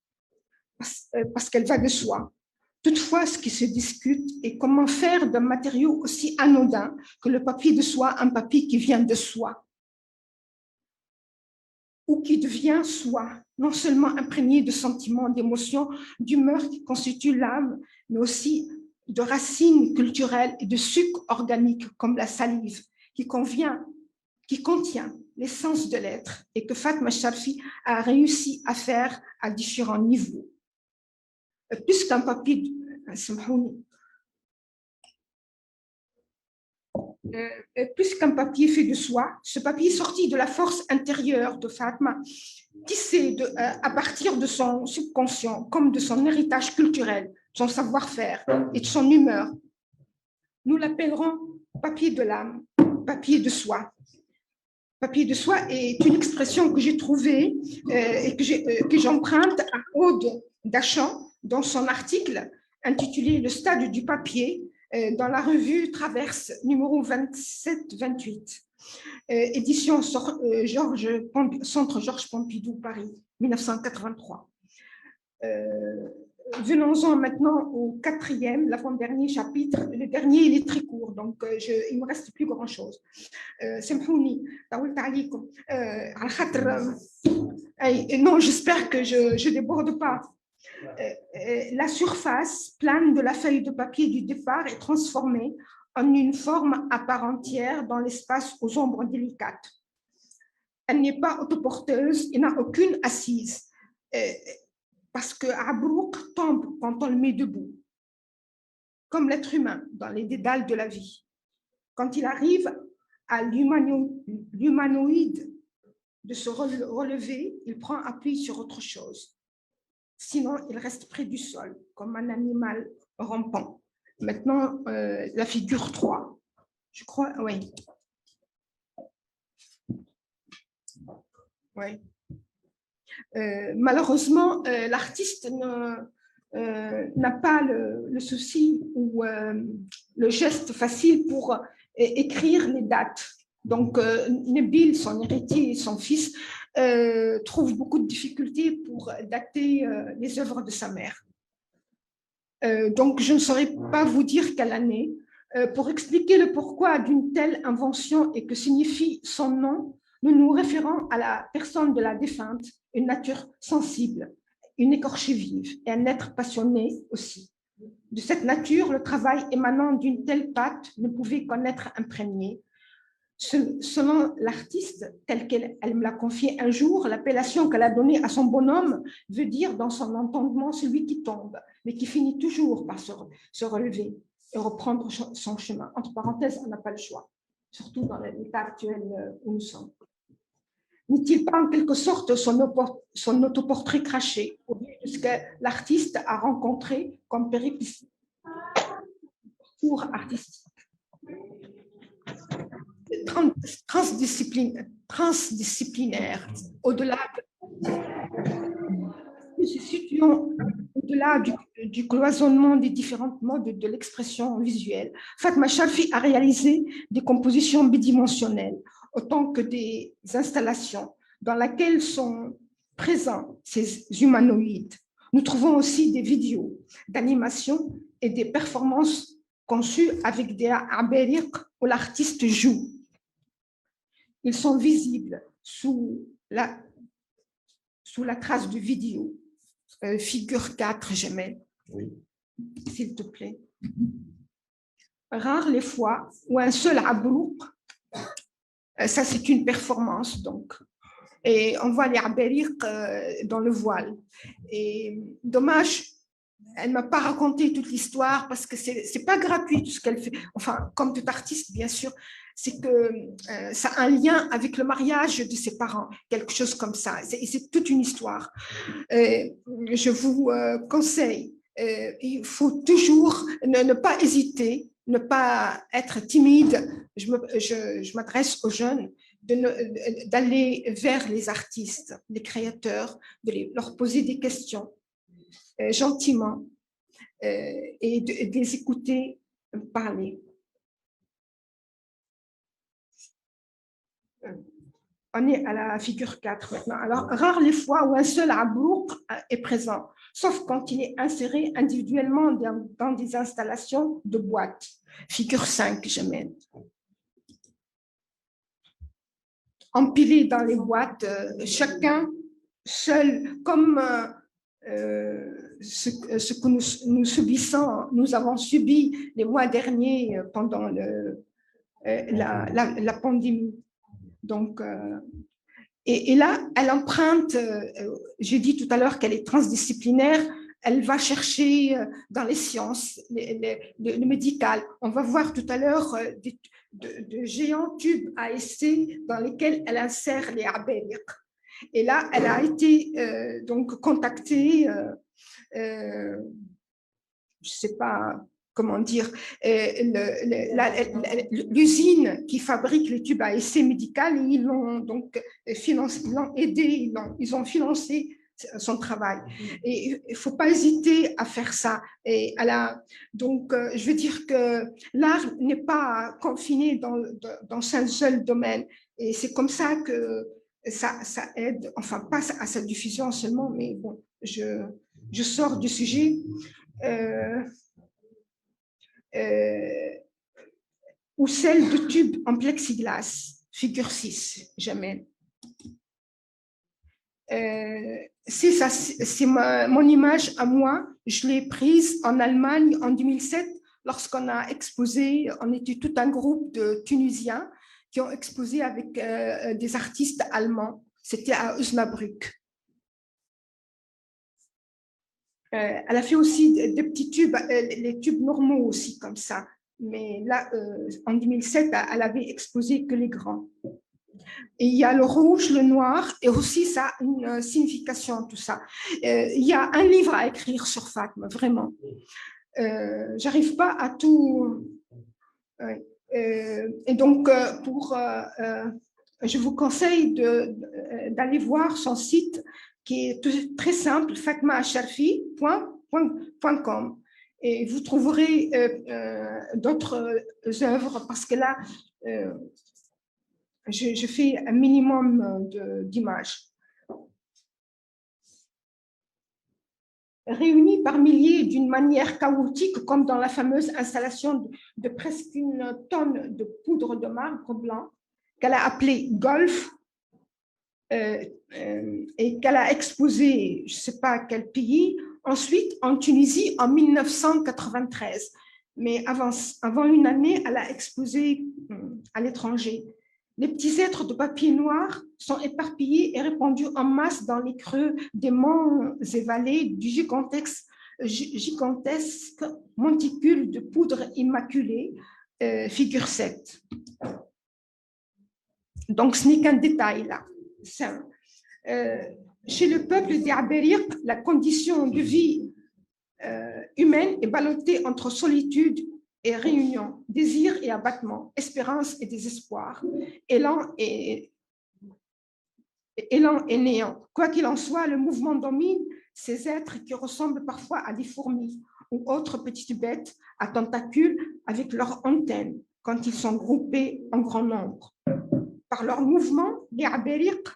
parce qu'elle va de soi. Toutefois, ce qui se discute est comment faire d'un matériau aussi anodin que le papier de soie un papier qui vient de soi, ou qui devient soi, non seulement imprégné de sentiments, d'émotions, d'humeurs qui constituent l'âme, mais aussi de racines culturelles et de sucres organiques comme la salive, qui contient l'essence de l'être et que Fatma Sharfi a réussi à faire à différents niveaux. Puisqu'un papier, fait de soie, ce papier est sorti de la force intérieure de Fatma, tissé à partir de son subconscient, comme de son héritage culturel, son savoir-faire et de son humeur. Nous l'appellerons papier de l'âme, papier de soie. Papier de soie est une expression que j'ai trouvée et que j'emprunte à Aude Dachan dans son article intitulé « Le stade du papier » dans la revue Traverse, numéro 27-28, édition Centre Georges Pompidou, Paris, 1983. Venons-en maintenant au quatrième, l'avant-dernier chapitre. Le dernier, il est très court, donc il ne me reste plus grand-chose. Semhouni, non, j'espère que je ne déborde pas. La surface plane de la feuille de papier du départ est transformée en une forme à part entière dans l'espace aux ombres délicates. Elle n'est pas autoporteuse et n'a aucune assise. Parce que Abrouk tombe quand on le met debout, comme l'être humain dans les dédales de la vie. Quand il arrive à l'humanoïde de se relever, il prend appui sur autre chose. Sinon, il reste près du sol, comme un animal rampant. Maintenant, la figure 3, je crois, oui. Oui. Malheureusement, l'artiste n'a pas le souci ou le geste facile pour écrire les dates. Donc, Nabil, son héritier et son fils, trouvent beaucoup de difficultés pour dater les œuvres de sa mère. Donc, je ne saurais pas vous dire quelle année. Pour expliquer le pourquoi d'une telle invention et que signifie son nom, nous nous référons à la personne de la défunte, une nature sensible, une écorchée vive et un être passionné aussi. De cette nature, le travail émanant d'une telle patte ne pouvait qu'en être imprégné. Selon l'artiste, telle qu'elle me l'a confié un jour, l'appellation qu'elle a donnée à son bonhomme veut dire dans son entendement celui qui tombe, mais qui finit toujours par se relever et reprendre son chemin. Entre parenthèses, on n'a pas le choix, surtout dans l'état actuel où nous sommes. N'est-il pas en quelque sorte son autoportrait craché au vu de ce que l'artiste a rencontré comme péripétie pour artistique? Transdisciplinaire, au-delà nous se situons au-delà du cloisonnement des différentes modes de l'expression visuelle. Fatma Sharfi a réalisé des compositions bidimensionnelles autant que des installations dans lesquelles sont présents ces humanoïdes. Nous trouvons aussi des vidéos d'animation et des performances conçues avec des abériques où l'artiste joue. Ils sont visibles sous la trace de vidéo. Figure 4, Jamel. Oui. S'il te plaît. Rares les fois où un seul abrouk, ça c'est une performance donc, et on voit les abériques dans le voile. Et dommage, elle ne m'a pas raconté toute l'histoire parce que c'est pas gratuit tout ce qu'elle fait. Enfin, comme tout artiste, bien sûr, c'est que ça a un lien avec le mariage de ses parents, quelque chose comme ça. C'est toute une histoire. Je vous conseille, il faut toujours ne pas hésiter, ne pas être timide. Je m'adresse aux jeunes d'aller vers les artistes, les créateurs, de leur poser des questions gentiment et de les écouter parler. On est à la figure 4 maintenant. Alors, rares les fois où un seul abouk est présent, sauf quand il est inséré individuellement dans des installations de boîtes. Figure 5, je mets. Empilés dans les boîtes, chacun seul, comme ce que nous subissons, nous avons subi les mois derniers pendant la pandémie. Donc, et là, elle emprunte, j'ai dit tout à l'heure qu'elle est transdisciplinaire, elle va chercher dans les sciences, le médical. On va voir tout à l'heure de géants tubes à essai dans lesquels elle insère les abériques. Et là, elle a été donc contactée, je ne sais pas comment dire, l'usine qui fabrique les tubes à essai médical, ils l'ont donc financé, ils l'ont aidé, ils ont financé son travail. Et il ne faut pas hésiter à faire ça. Et donc, je veux dire que l'art n'est pas confiné dans un seul domaine. Et c'est comme ça que ça aide, enfin pas à sa diffusion seulement, mais bon, je sors du sujet. Ou celle de tubes en plexiglas, figure 6, jamais. C'est mon image à moi, je l'ai prise en Allemagne en 2007, lorsqu'on a exposé, on était tout un groupe de Tunisiens qui ont exposé avec des artistes allemands, c'était à Osnabrück. Elle a fait aussi des petits tubes, les tubes normaux aussi comme ça. Mais là, en 2007, elle avait exposé que les grands. Et il y a le rouge, le noir, et aussi ça a une signification, tout ça. Il y a un livre à écrire sur Fatma, vraiment. J'arrive pas à tout... et donc, je vous conseille d'aller voir son site qui est très simple, fatmacharfi.com. Et vous trouverez d'autres œuvres parce que là, je fais un minimum d'images. Réunis par milliers d'une manière chaotique, comme dans la fameuse installation de presque 1 tonne de poudre de marbre blanc qu'elle a appelée Golf et qu'elle a exposée, je ne sais pas à quel pays, ensuite en Tunisie en 1993. Mais avant 1 année, elle a exposé à l'étranger. Les petits êtres de papier noir sont éparpillés et répandus en masse dans les creux des monts et vallées du gigantesque monticule de poudre immaculée, figure 7. Donc, ce n'est qu'un détail là. Chez le peuple des Abériques, la condition de vie humaine est ballottée entre solitude et réunion, désir et abattement, espérance et désespoir, élan et néant. Quoi qu'il en soit, le mouvement domine ces êtres qui ressemblent parfois à des fourmis ou autres petites bêtes à tentacules avec leurs antennes quand ils sont groupés en grand nombre. Par leur mouvement, les Abériques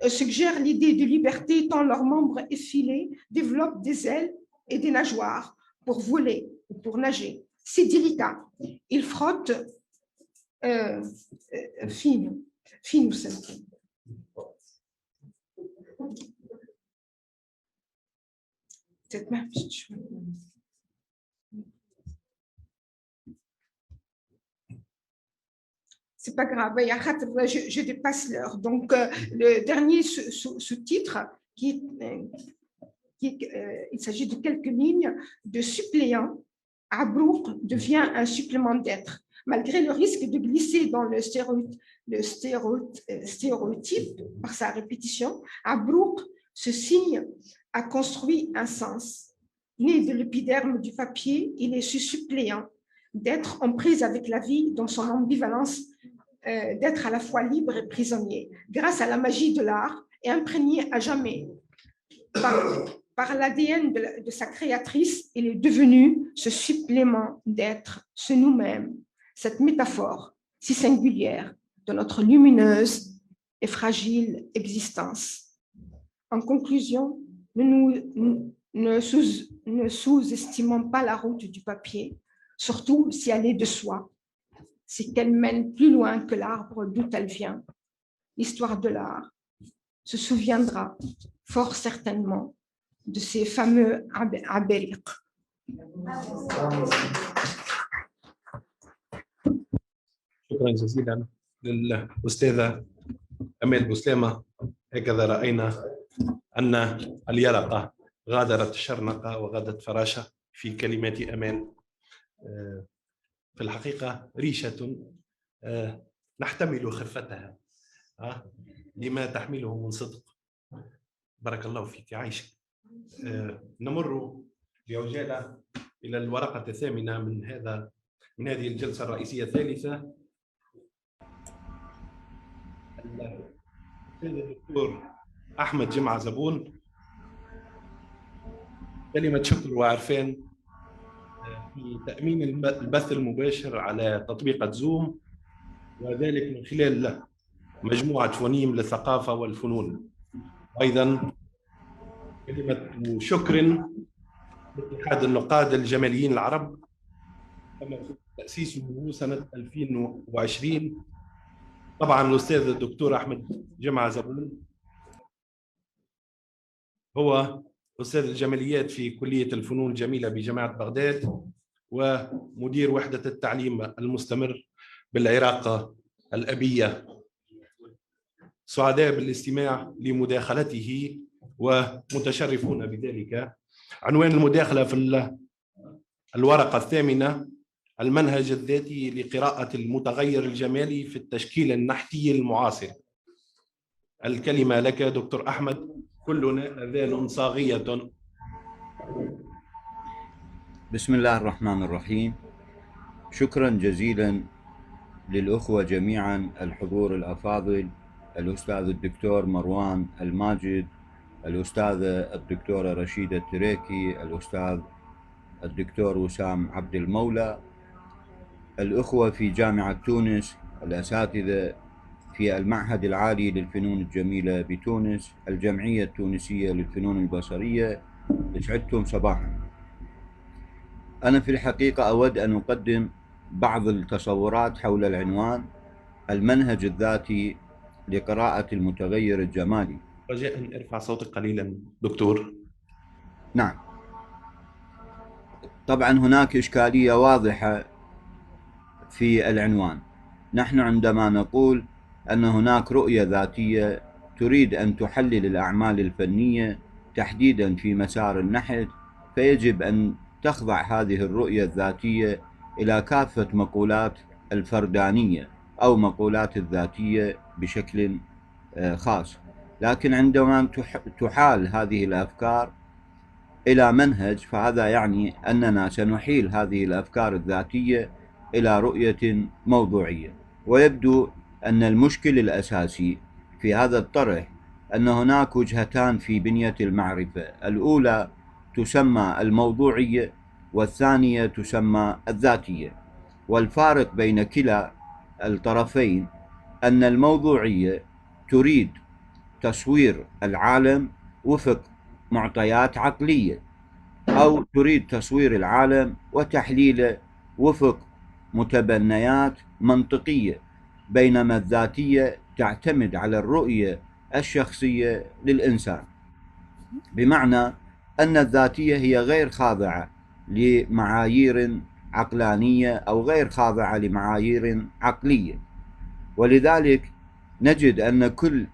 suggèrent l'idée de liberté tant leurs membres effilés développent des ailes et des nageoires pour voler ou pour nager. C'est délicat. Ils frottent fine ou simple. Cette même chose. C'est pas grave, je dépasse l'heure. Donc, le dernier sous-titre, il s'agit de quelques lignes de suppléant. Abrouk devient un supplément d'être. Malgré le risque de glisser dans le stéréotype par sa répétition, Abrouk, ce signe a construit un sens. Né de l'épiderme du papier, il est ce suppléant d'être en prise avec la vie dans son ambivalence, d'être à la fois libre et prisonnier. Grâce à la magie de l'art et imprégné à jamais par l'ADN de sa créatrice, il est devenu ce supplément d'être, ce nous-mêmes, cette métaphore si singulière de notre lumineuse et fragile existence. En conclusion, ne sous-estimons pas la route du papier, surtout si elle est de soi, c'est qu'elle mène plus loin que l'arbre d'où elle vient. L'histoire de l'art se souviendra fort certainement de ces fameux Abériques. شكرا جزيلا للأستاذة أمال بوسلامة. هكذا رأينا أن اليرقة غادرت الشرنقة وغادت فراشة في كلمات أمال. في الحقيقة ريشة نحتمل خفتها لما تحمله من صدق. بارك الله فيك عايشة. نمر بعجالة إلى الورقة الثامنة من هذه الجلسة الرئيسية الثالثة. الدكتور أحمد جمعة زبون، كلمة شكر وعرفان في تأمين البث المباشر على تطبيق زوم، وذلك من خلال مجموعة فونيم للثقافة والفنون. أيضا كلمة شكر لاتحاد النقاد الجماليين العرب، تم تأسيسه سنة 2020. طبعا الأستاذ الدكتور أحمد جمعة زبون هو أستاذ الجماليات في كلية الفنون الجميلة بجامعة بغداد، ومدير وحدة التعليم المستمر بالعراق الأبية. سعداء بالاستماع لمداخلته ومتشرفون بذلك. عنوان المداخلة في الورقة الثامنة: المنهج الذاتي لقراءة المتغير الجمالي في التشكيل النحتي المعاصر. الكلمة لك دكتور أحمد، كلنا أذان صاغية. بسم الله الرحمن الرحيم. شكرا جزيلا للأخوة جميعا، الحضور الأفاضل، الأستاذ الدكتور مروان الماجد، الأستاذة الدكتورة رشيدة التريكي، الأستاذ الدكتور وسام عبد المولى، الأخوة في جامعة تونس، الأساتذة في المعهد العالي للفنون الجميلة بتونس، الجمعية التونسية للفنون البصرية. يسعدكم صباحا. أنا في الحقيقة أود أن أقدم بعض التصورات حول العنوان المنهج الذاتي لقراءة المتغير الجمالي. رجاء ارفع صوتك قليلا دكتور. نعم، طبعا هناك إشكالية واضحة في العنوان. نحن عندما نقول أن هناك رؤية ذاتية تريد أن تحلل الأعمال الفنية تحديدا في مسار النحت، فيجب أن تخضع هذه الرؤية الذاتية إلى كافة مقولات الفردانية أو مقولات الذاتية بشكل خاص. لكن عندما تحال هذه الأفكار إلى منهج، فهذا يعني أننا سنحيل هذه الأفكار الذاتية إلى رؤية موضوعية. ويبدو أن المشكل الأساسي في هذا الطرح أن هناك وجهتان في بنية المعرفة، الأولى تسمى الموضوعية والثانية تسمى الذاتية. والفارق بين كلا الطرفين أن الموضوعية تريد تصوير العالم وفق معطيات عقلية، أو تريد تصوير العالم وتحليله وفق متبنيات منطقية، بينما الذاتية تعتمد على الرؤية الشخصية للإنسان، بمعنى أن الذاتية هي غير خاضعة لمعايير عقلانية أو غير خاضعة لمعايير عقلية. ولذلك نجد أن كل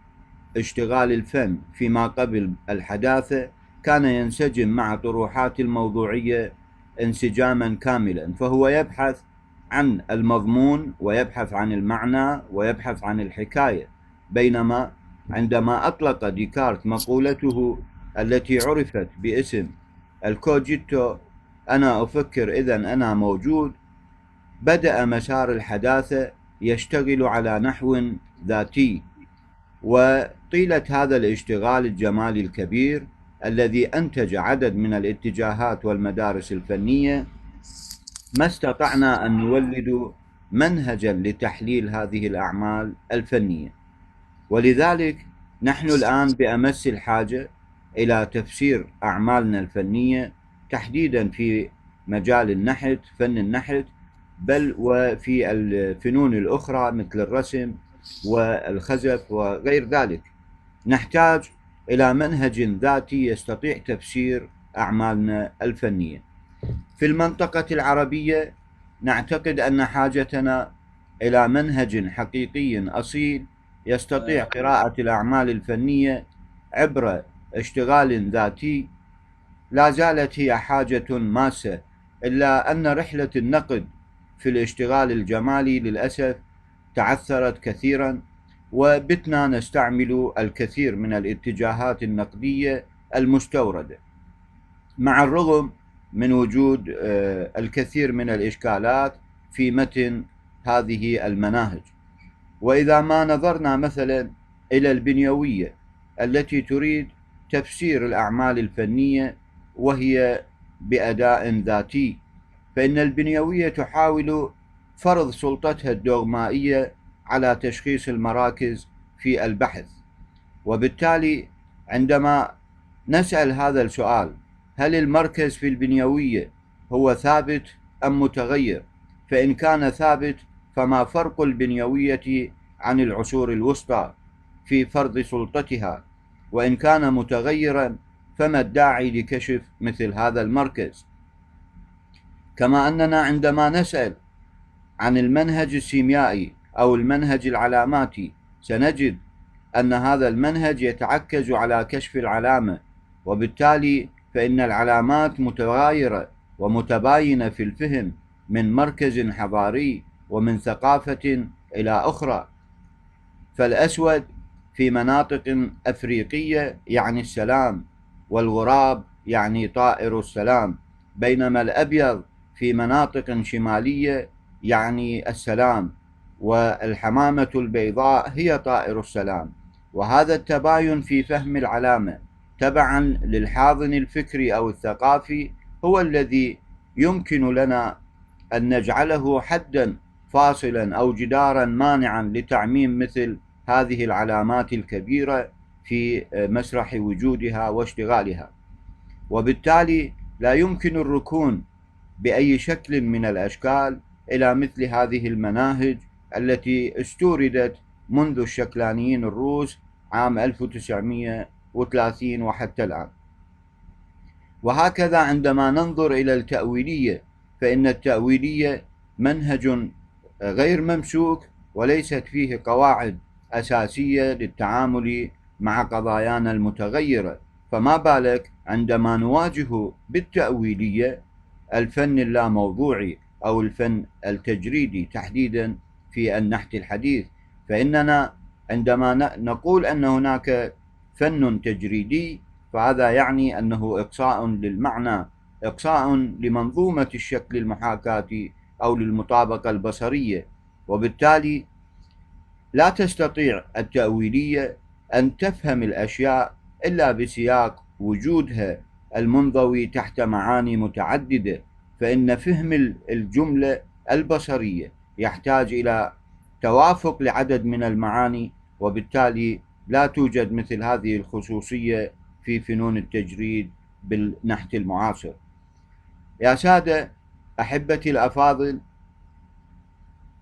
اشتغال الفن فيما قبل الحداثة كان ينسجم مع طروحات الموضوعية انسجاما كاملا، فهو يبحث عن المضمون ويبحث عن المعنى ويبحث عن الحكاية. بينما عندما أطلق ديكارت مقولته التي عرفت باسم الكوجيتو، أنا أفكر إذن أنا موجود، بدأ مسار الحداثة يشتغل على نحو ذاتي. وطيلة هذا الاشتغال الجمالي الكبير الذي أنتج عدد من الاتجاهات والمدارس الفنية، ما استطعنا أن نولد منهجا لتحليل هذه الأعمال الفنية. ولذلك نحن الآن بأمس الحاجة إلى تفسير أعمالنا الفنية تحديدا في مجال النحت، فن النحت، بل وفي الفنون الأخرى مثل الرسم والخزف وغير ذلك. نحتاج إلى منهج ذاتي يستطيع تفسير أعمالنا الفنية. في المنطقة العربية نعتقد أن حاجتنا إلى منهج حقيقي أصيل يستطيع قراءة الأعمال الفنية عبر اشتغال ذاتي. لا زالت هي حاجة ماسة، إلا أن رحلة النقد في الاشتغال الجمالي للأسف تعثرت كثيرا، وبتنا نستعمل الكثير من الاتجاهات النقدية المستوردة، مع الرغم من وجود الكثير من الإشكالات في متن هذه المناهج. وإذا ما نظرنا مثلا إلى البنيوية التي تريد تفسير الأعمال الفنية وهي بأداء ذاتي، فإن البنيوية تحاول فرض سلطتها الدوغمائية على تشخيص المراكز في البحث. وبالتالي عندما نسأل هذا السؤال، هل المركز في البنيوية هو ثابت أم متغير؟ فإن كان ثابت فما فرق البنيوية عن العصور الوسطى في فرض سلطتها؟ وإن كان متغيرا فما الداعي لكشف مثل هذا المركز؟ كما أننا عندما نسأل عن المنهج السيميائي أو المنهج العلاماتي سنجد أن هذا المنهج يتعكز على كشف العلامة، وبالتالي فإن العلامات متغايرة ومتباينة في الفهم من مركز حضاري ومن ثقافة إلى أخرى. فالأسود في مناطق أفريقية يعني السلام، والغراب يعني طائر السلام، بينما الأبيض في مناطق شمالية يعني السلام، والحمامة البيضاء هي طائر السلام. وهذا التباين في فهم العلامة تبعا للحاضن الفكري أو الثقافي هو الذي يمكن لنا أن نجعله حدا فاصلا أو جدارا مانعا لتعميم مثل هذه العلامات الكبيرة في مسرح وجودها واشتغالها. وبالتالي لا يمكن الركون بأي شكل من الأشكال إلى مثل هذه المناهج التي استوردت منذ الشكلانيين الروس عام 1930 وحتى الآن. وهكذا عندما ننظر إلى التأويلية، فإن التأويلية منهج غير ممسوك وليست فيه قواعد أساسية للتعامل مع قضايانا المتغيرة، فما بالك عندما نواجه بالتأويلية الفن اللاموضوعي أو الفن التجريدي تحديدا في النحت الحديث. فإننا عندما نقول أن هناك فن تجريدي فهذا يعني أنه إقصاء للمعنى، إقصاء لمنظومة الشكل المحاكاتي أو للمطابقة البصرية. وبالتالي لا تستطيع التأويلية أن تفهم الأشياء إلا بسياق وجودها المنضوي تحت معاني متعددة، فإن فهم الجملة البصرية يحتاج إلى توافق لعدد من المعاني، وبالتالي لا توجد مثل هذه الخصوصية في فنون التجريد بالنحت المعاصر. يا سادة أحبتي الأفاضل،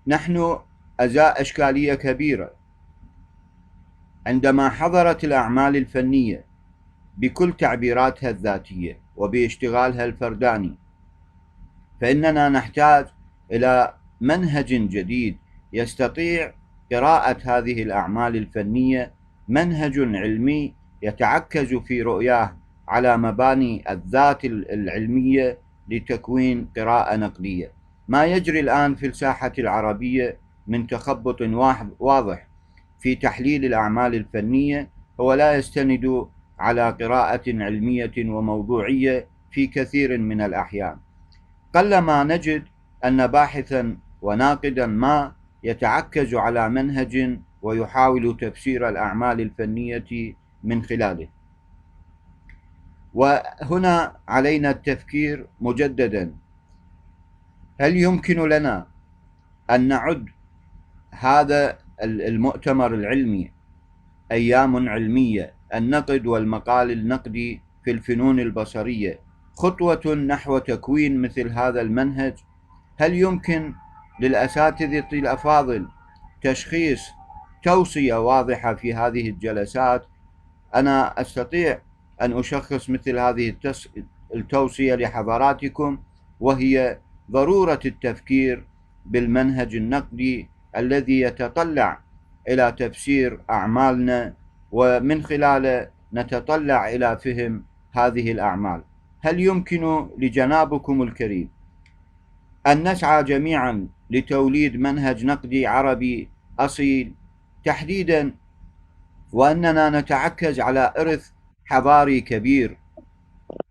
نحن أزاء إشكالية كبيرة عندما حضرت الأعمال الفنية بكل تعبيراتها الذاتية وباشتغالها الفرداني، فإننا نحتاج إلى منهج جديد يستطيع قراءة هذه الأعمال الفنية، منهج علمي يتعكز في رؤياه على مباني الذات العلمية لتكوين قراءة نقدية. ما يجري الآن في الساحة العربية من تخبط واضح في تحليل الأعمال الفنية هو لا يستند على قراءة علمية وموضوعية في كثير من الأحيان. قلما نجد أن باحثا وناقدا ما يتعكز على منهج ويحاول تفسير الأعمال الفنية من خلاله. وهنا علينا التفكير مجددا، هل يمكن لنا أن نعد هذا المؤتمر العلمي أيام علمية النقد والمقال النقدي في الفنون البصرية خطوة نحو تكوين مثل هذا المنهج؟ هل يمكن للأساتذة الأفاضل تشخيص توصية واضحة في هذه الجلسات؟ أنا أستطيع أن أشخص مثل هذه التوصية لحضراتكم، وهي ضرورة التفكير بالمنهج النقدي الذي يتطلع إلى تفسير أعمالنا ومن خلاله نتطلع إلى فهم هذه الأعمال. هل يمكن لجنابكم الكريم أن نسعى جميعا لتوليد منهج نقدي عربي أصيل تحديدا، وأننا نتعكز على إرث حضاري كبير؟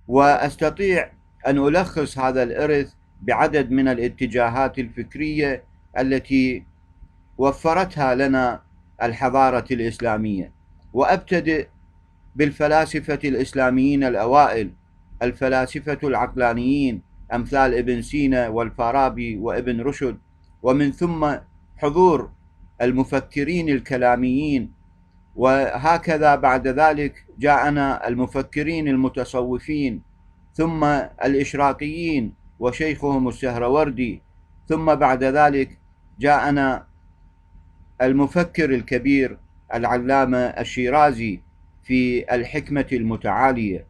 وأستطيع أن ألخص هذا الإرث بعدد من الاتجاهات الفكرية التي وفرتها لنا الحضارة الإسلامية، وأبتدئ بالفلاسفة الإسلاميين الأوائل، الفلاسفة العقلانيين أمثال ابن سينا والفارابي وابن رشد، ومن ثم حضور المفكرين الكلاميين، وهكذا بعد ذلك جاءنا المفكرين المتصوفين، ثم الإشراقيين وشيخهم السهروردي، ثم بعد ذلك جاءنا المفكر الكبير العلامة الشيرازي في الحكمة المتعالية.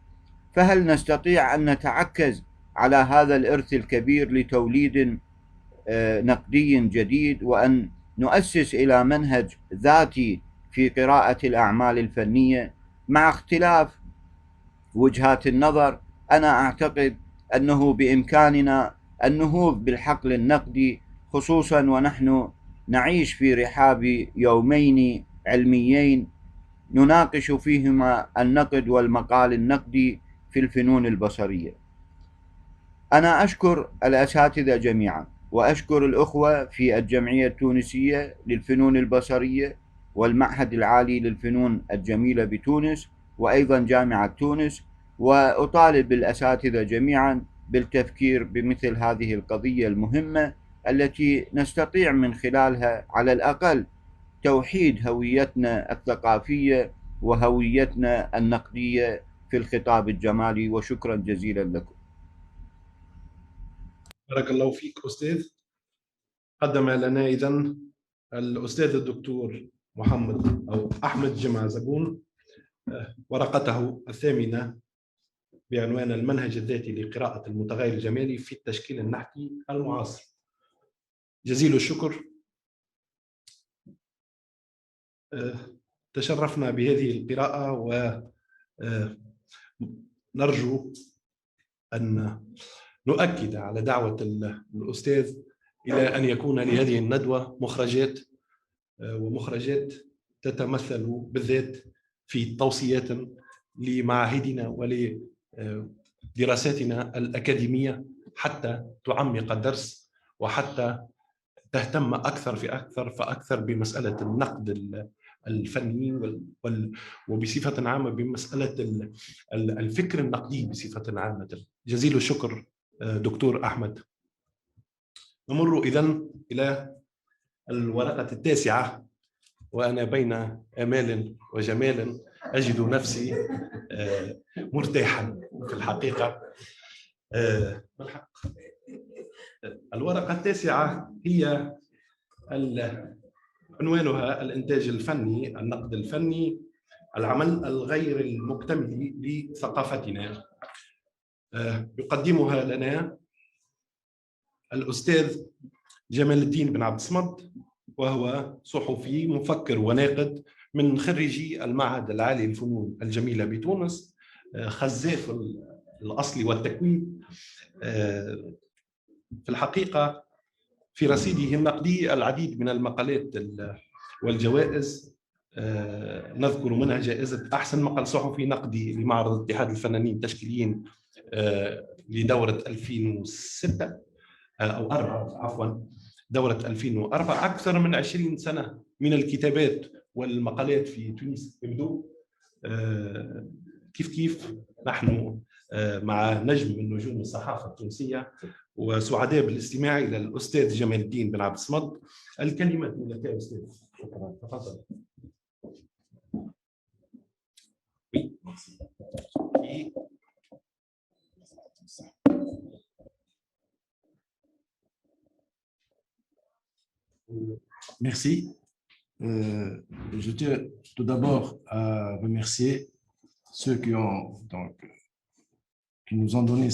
فهل نستطيع أن نتعكز على هذا الإرث الكبير لتوليد نقدي جديد، وأن نؤسس إلى منهج ذاتي في قراءة الأعمال الفنية مع اختلاف وجهات النظر؟ أنا أعتقد أنه بإمكاننا النهوض بالحقل النقدي، خصوصا ونحن نعيش في رحاب يومين علميين نناقش فيهما النقد والمقال النقدي في الفنون البصرية. أنا أشكر الأساتذة جميعا، وأشكر الأخوة في الجمعية التونسية للفنون البصرية والمعهد العالي للفنون الجميلة بتونس وأيضا جامعة تونس، وأطالب الأساتذة جميعا بالتفكير بمثل هذه القضية المهمة التي نستطيع من خلالها على الأقل توحيد هويتنا الثقافية وهويتنا النقدية في الخطاب الجمالي. وشكرا جزيلا لكم. بارك الله فيك أستاذ. قدم لنا إذن الأستاذ الدكتور محمد أو أحمد جمعة زبون ورقته الثامنة بعنوان المنهج الذاتي لقراءة المتغير الجمالي في التشكيل النحتي المعاصر. جزيل الشكر. تشرفنا بهذه القراءة ونرجو أن نؤكد على دعوة الأستاذ إلى أن يكون لهذه الندوة مخرجات، ومخرجات تتمثل بالذات في توصيات لمعاهدنا ولدراساتنا الأكاديمية حتى تعمق الدرس وحتى تهتم أكثر فأكثر بمسألة النقد الفني وبصفة عامة بمسألة الفكر النقدي بصفة عامة. جزيل الشكر دكتور أحمد. نمر إذن إلى الورقة التاسعة، وأنا بين آمال وجمال أجد نفسي مرتاحا في الحقيقة. الورقة التاسعة هي عنوانها الإنتاج الفني، النقد الفني، العمل الغير المكتمل لثقافتنا. يقدمها لنا الأستاذ جمال الدين بن عبد الصمد، وهو صحفي مفكر وناقد من خريجي المعهد العالي للفنون الجميلة بتونس، خزاف الأصل والتكوين. في الحقيقة في رصيده النقدي العديد من المقالات والجوائز، نذكر منها جائزة أحسن مقال صحفي نقدي لمعرض اتحاد الفنانين التشكيليين لدورة 2006 أو 4 عفوا، دورة 2004. أكثر من 20 سنة من الكتابات والمقالات في تونس يبدو. كيف نحن مع نجم من نجوم الصحافة التونسية، وسعداء بالاستماع إلى الأستاذ جمال الدين بن عبد الصمد. الكلمة لك يا أستاذ. شكرا، تفضل. Merci. Je tiens tout d'abord à remercier ceux qui nous ont donné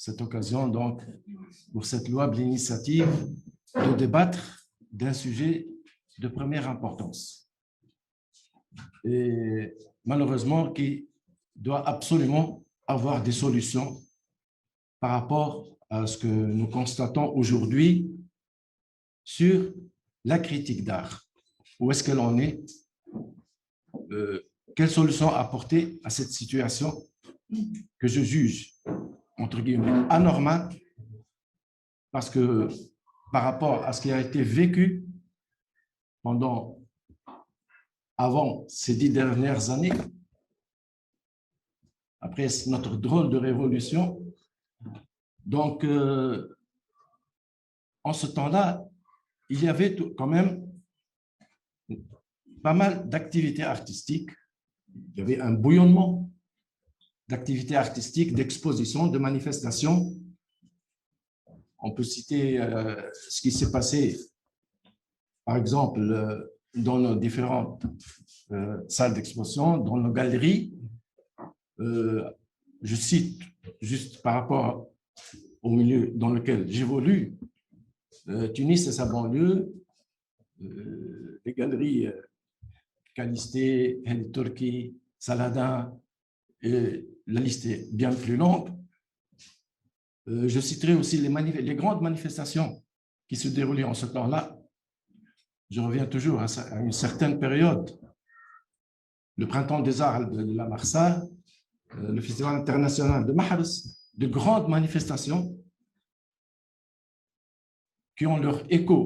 cette occasion pour cette louable initiative de débattre d'un sujet de première importance et malheureusement qui doit absolument avoir des solutions par rapport à ce que nous constatons aujourd'hui sur la critique d'art. Où est-ce qu'elle en est? Quelles solutions apporter à cette situation que je juge, entre guillemets, anormale, parce que par rapport à ce qui a été vécu avant ces 10 dernières années, après notre drôle de révolution. Donc, en ce temps-là, il y avait quand même pas mal d'activités artistiques. Il y avait un bouillonnement d'activités artistiques, d'expositions, de manifestations. On peut citer ce qui s'est passé, par exemple, dans nos différentes salles d'exposition, dans nos galeries. Je cite juste par rapport au milieu dans lequel j'évolue, Tunis et sa banlieue, les galeries Calisté, El Turki, Saladin, et la liste est bien plus longue. Je citerai aussi les grandes manifestations qui se déroulaient en ce temps-là. Je reviens toujours à une certaine période. Le Printemps des Arts de la Marsa, le Festival international de Mahrs, de grandes manifestations qui ont leur écho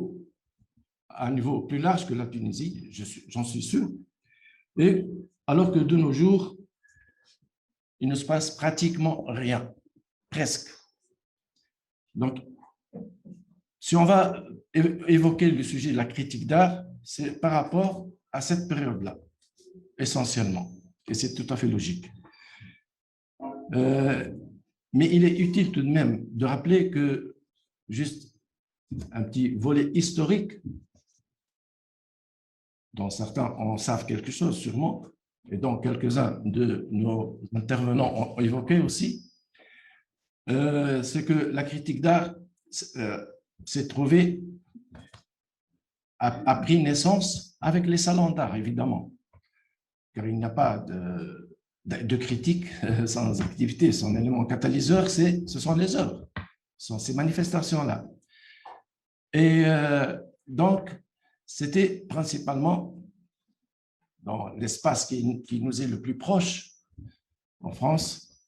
à un niveau plus large que la Tunisie, j'en suis sûr. Et alors que de nos jours, il ne se passe pratiquement rien, presque. Donc, Si on va évoquer le sujet de la critique d'art, c'est par rapport à cette période-là, essentiellement. Et c'est tout à fait logique. Mais il est utile tout de même de rappeler que, juste un petit volet historique, dont certains en savent quelque chose sûrement, et dont quelques-uns de nos intervenants ont évoqué aussi, c'est que la critique d'art s'est trouvée, a pris naissance avec les salons d'art, évidemment, car il n'y a pas de critique sans activité, son élément catalyseur, ce sont les œuvres, ce sont ces manifestations-là. Et donc, c'était principalement dans l'espace qui nous est le plus proche, en France.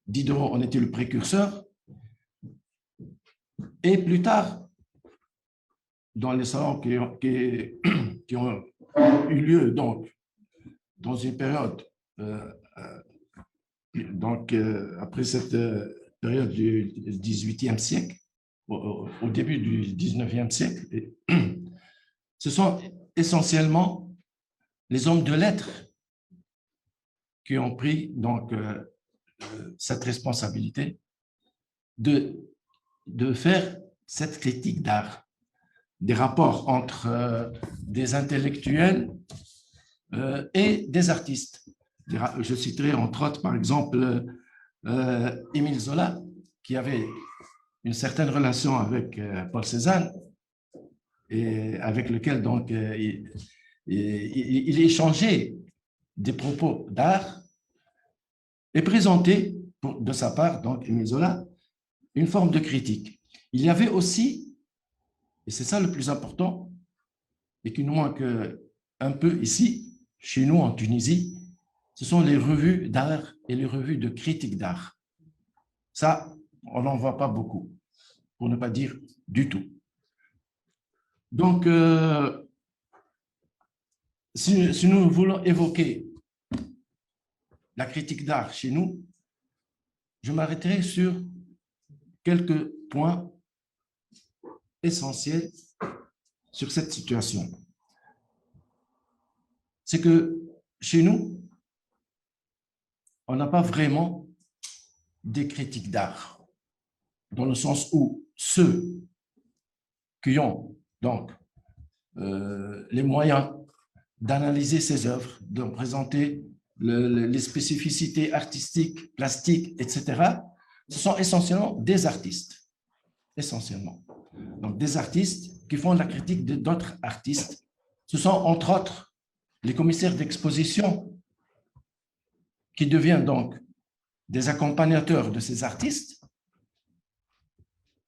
Diderot en était le précurseur. Et plus tard, dans les salons qui ont eu lieu donc, dans une période, après cette période du XVIIIe siècle, au début du XIXe siècle, ce sont essentiellement les hommes de lettres qui ont pris donc cette responsabilité de faire cette critique d'art, des rapports entre des intellectuels et des artistes. Je citerai entre autres, par exemple, Émile Zola, qui avait une certaine relation avec Paul Cézanne, et avec lequel donc il échangeait des propos d'art et présentait de sa part, donc Émile Zola, une forme de critique. Il y avait aussi, et c'est ça le plus important, et qui nous manque un peu ici, chez nous en Tunisie, ce sont les revues d'art et les revues de critique d'art. Ça, on n'en voit pas beaucoup, pour ne pas dire du tout. Donc, si nous voulons évoquer la critique d'art chez nous, je m'arrêterai sur quelques points essentiels sur cette situation. C'est que chez nous, on n'a pas vraiment des critiques d'art, dans le sens où ceux qui ont donc les moyens d'analyser ces œuvres, de présenter les spécificités artistiques, plastiques, etc., ce sont essentiellement des artistes. Essentiellement. Donc, des artistes qui font la critique d'autres artistes. Ce sont, entre autres, les commissaires d'exposition qui deviennent donc des accompagnateurs de ces artistes.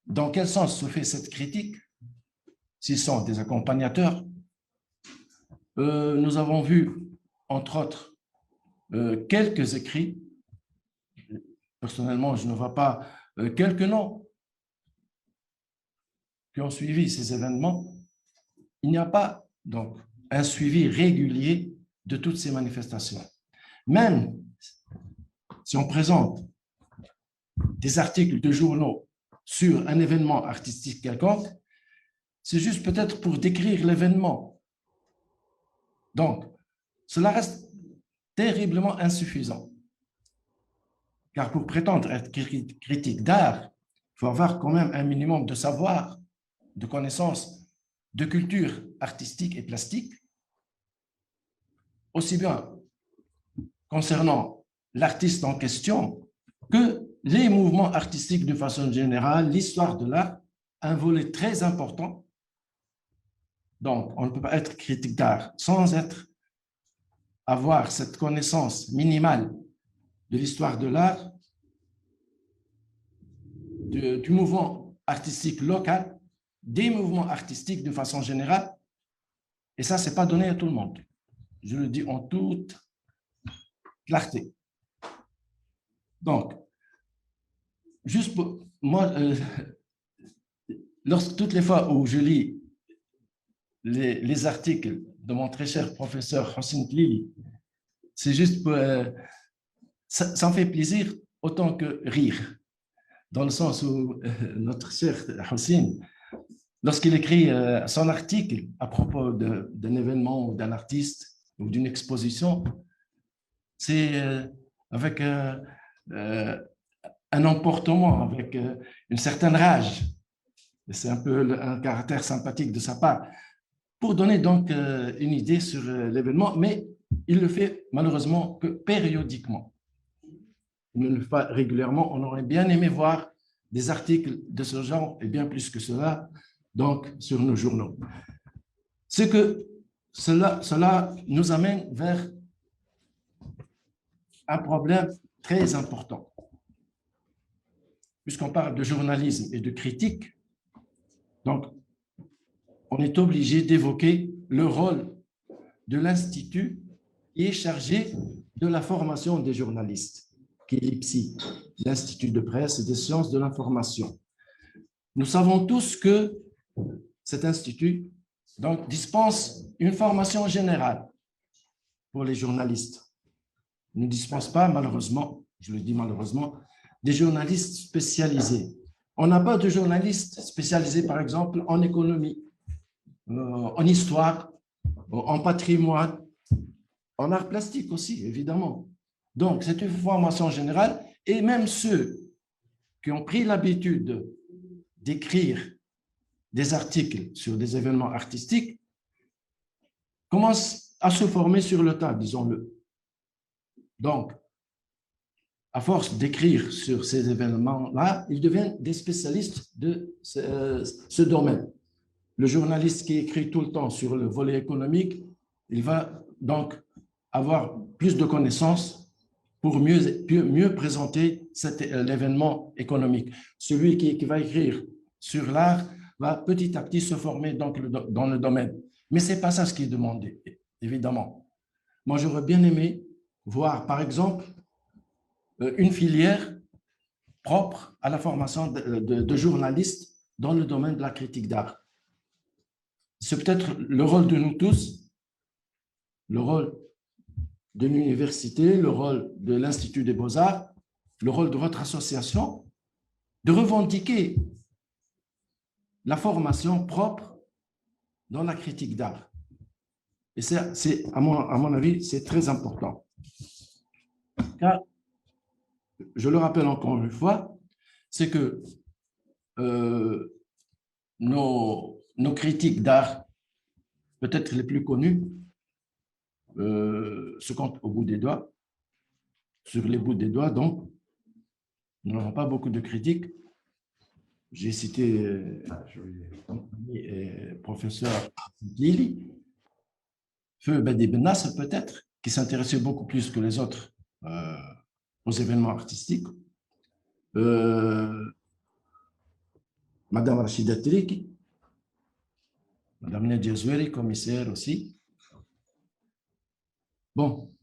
Dans quel sens se fait cette critique? S'ils sont des accompagnateurs, nous avons vu, entre autres, quelques écrits. Personnellement, je ne vois pas quelques noms qui ont suivi ces événements. Il n'y a pas donc un suivi régulier de toutes ces manifestations. Même si on présente des articles de journaux sur un événement artistique quelconque, c'est juste peut-être pour décrire l'événement. Donc, cela reste terriblement insuffisant. Car pour prétendre être critique d'art, il faut avoir quand même un minimum de savoir, de connaissances, de culture artistique et plastique, aussi bien concernant l'artiste en question que les mouvements artistiques de façon générale, l'histoire de l'art, un volet très important. Donc, on ne peut pas être critique d'art sans avoir cette connaissance minimale de l'histoire de l'art, du mouvement artistique local, des mouvements artistiques de façon générale. Et ça, ce n'est pas donné à tout le monde. Je le dis en toute clarté. Donc, juste pour moi, toutes les fois où je lis les articles de mon très cher professeur Hossein Tlili, c'est juste pour, ça me fait plaisir autant que rire, dans le sens où notre cher Hossein lorsqu'il écrit son article à propos d'un événement ou d'un artiste ou d'une exposition, c'est avec un emportement, avec une certaine rage. C'est un peu un caractère sympathique de sa part, pour donner donc une idée sur l'événement, mais il le fait malheureusement que périodiquement. Il ne le fait pas régulièrement. On aurait bien aimé voir des articles de ce genre, et bien plus que cela, donc sur nos journaux. Ce que cela nous amène vers un problème très important. Puisqu'on parle de journalisme et de critique, donc on est obligé d'évoquer le rôle de l'Institut qui est chargé de la formation des journalistes, qui est l'IPSI, l'Institut de presse et des sciences de l'information. Nous savons tous que cet institut donc, dispense une formation générale pour les journalistes. Il ne dispense pas, malheureusement, je le dis malheureusement, des journalistes spécialisés. On n'a pas de journalistes spécialisés, par exemple, en économie, en histoire, en patrimoine, en art plastique aussi, évidemment. Donc, c'est une formation générale, et même ceux qui ont pris l'habitude d'écrire des articles sur des événements artistiques commencent à se former sur le tas, disons-le. Donc, à force d'écrire sur ces événements-là, ils deviennent des spécialistes de ce domaine. Le journaliste qui écrit tout le temps sur le volet économique, il va donc avoir plus de connaissances pour mieux présenter l'événement économique. Celui qui va écrire sur l'art va petit à petit se former donc dans le domaine. Mais ce n'est pas ça ce qui est demandé, évidemment. Moi, j'aurais bien aimé voir, par exemple, une filière propre à la formation de journalistes dans le domaine de la critique d'art. C'est peut-être le rôle de nous tous, le rôle de l'université, le rôle de l'Institut des Beaux-Arts, le rôle de votre association, de revendiquer la formation propre dans la critique d'art. Et c'est, à mon avis, c'est très important. Car, je le rappelle encore une fois, c'est que nos critiques d'art, peut-être les plus connues, se comptent au bout des doigts, sur les bouts des doigts, donc nous n'avons pas beaucoup de critiques. J'ai cité professeur Lili, Feu Bedi Bennas peut-être, qui s'intéressait beaucoup plus que les autres aux événements artistiques. Madame Rachida Triki, Madame Nadia Zoueri, commissaire aussi. Bon,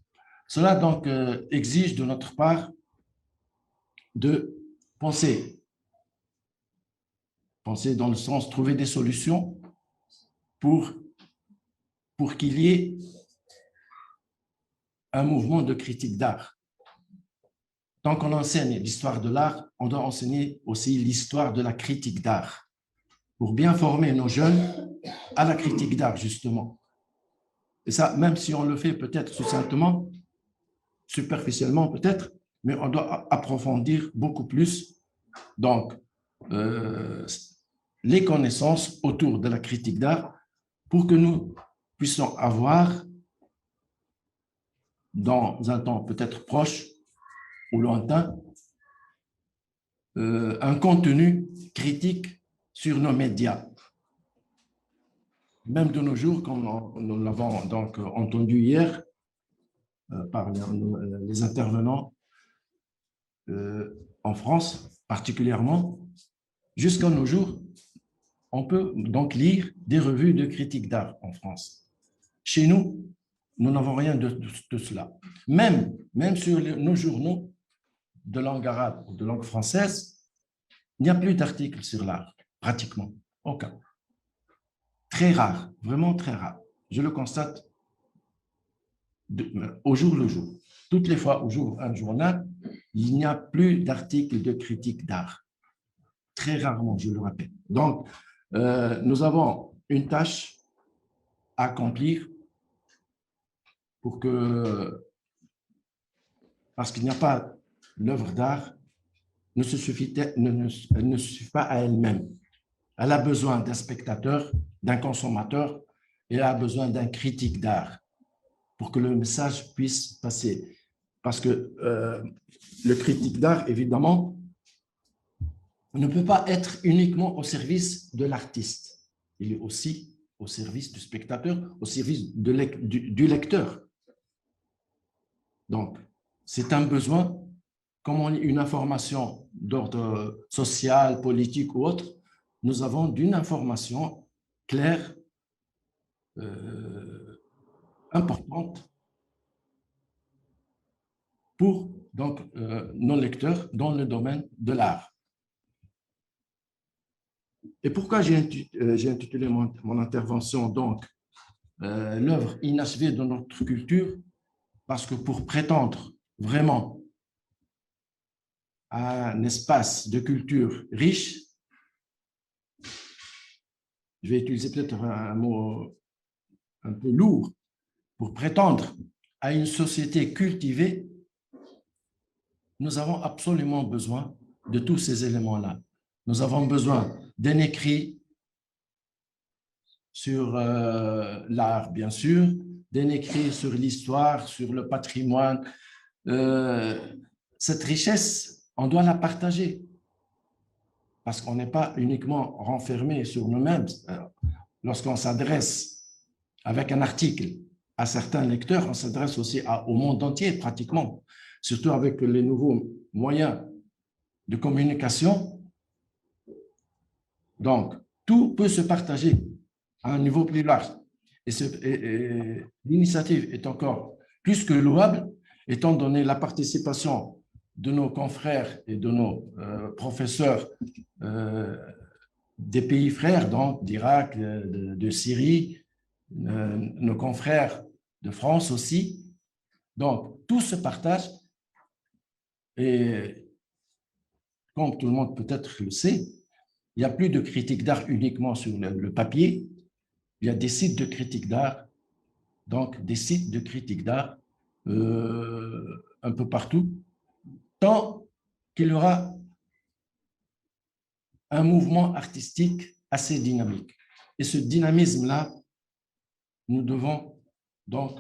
cela donc exige de notre part de penser dans le sens trouver des solutions pour qu'il y ait un mouvement de critique d'art. Tant qu'on enseigne l'histoire de l'art, on doit enseigner aussi l'histoire de la critique d'art pour bien former nos jeunes à la critique d'art, justement. Et ça, même si on le fait peut-être succinctement, superficiellement peut-être, mais on doit approfondir beaucoup plus donc les connaissances autour de la critique d'art pour que nous puissions avoir dans un temps peut-être proche ou lointain un contenu critique sur nos médias. Même de nos jours, comme nous l'avons donc entendu hier par les intervenants en France particulièrement, jusqu'à nos jours, on peut donc lire des revues de critique d'art en France. Chez nous, nous n'avons rien de cela. Même sur nos journaux de langue arabe ou de langue française, il n'y a plus d'articles sur l'art, pratiquement, aucun. Très rare, vraiment très rare. Je le constate au jour le jour. Toutes les fois où j'ouvre un journal, il n'y a plus d'articles de critique d'art. Très rarement, je le répète. Donc, Nous avons une tâche à accomplir pour que, parce qu'il n'y a pas l'œuvre d'art, elle ne suffit pas à elle-même. Elle a besoin d'un spectateur, d'un consommateur, et elle a besoin d'un critique d'art pour que le message puisse passer. Parce que le critique d'art, évidemment, ne peut pas être uniquement au service de l'artiste. Il est aussi au service du spectateur, au service du lecteur. Donc, c'est un besoin, comme on dit, une information d'ordre social, politique ou autre, nous avons d'une information claire, importante pour donc, nos lecteurs dans le domaine de l'art. Et pourquoi j'ai intitulé mon intervention donc l'œuvre inachevée de notre culture? Parce que pour prétendre vraiment à un espace de culture riche, je vais utiliser peut-être un mot un peu lourd, pour prétendre à une société cultivée, nous avons absolument besoin de tous ces éléments-là. Nous avons besoin d'un écrit sur l'art, bien sûr, d'un écrit sur l'histoire, sur le patrimoine. Cette richesse, on doit la partager parce qu'on n'est pas uniquement renfermé sur nous-mêmes. Lorsqu'on s'adresse avec un article à certains lecteurs, on s'adresse aussi au monde entier pratiquement, surtout avec les nouveaux moyens de communication. Donc, tout peut se partager à un niveau plus large. Et l'initiative est encore plus que louable, étant donné la participation de nos confrères et de nos professeurs des pays frères, donc d'Irak, de Syrie, nos confrères de France aussi. Donc, tout se partage et comme tout le monde peut-être le sait, il n'y a plus de critique d'art uniquement sur le papier, il y a des sites de critique d'art, donc des sites de critique d'art un peu partout, tant qu'il y aura un mouvement artistique assez dynamique. Et ce dynamisme-là, nous devons donc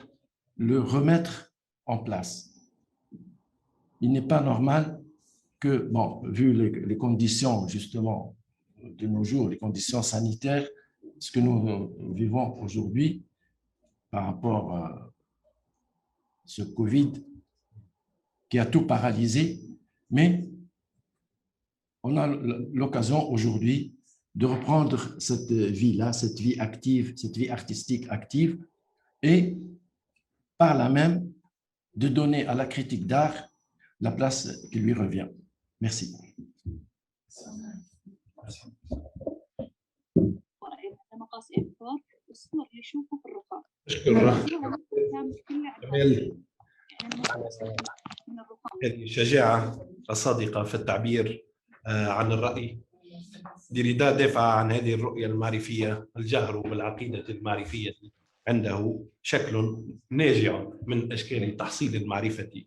le remettre en place. Il n'est pas normal que, bon, vu les conditions justement de nos jours, les conditions sanitaires, ce que nous vivons aujourd'hui par rapport à ce Covid qui a tout paralysé, mais on a l'occasion aujourd'hui de reprendre cette vie-là, cette vie active, cette vie artistique active, et par là même de donner à la critique d'art la place qui lui revient. Merci. الشجاعة الصادقة في التعبير عن الرأي. ديريدا دافع عن هذه الرؤية المعرفية، الجهر بالعقيدة المعرفية عنده شكل ناجع من أشكال تحصيل المعرفة.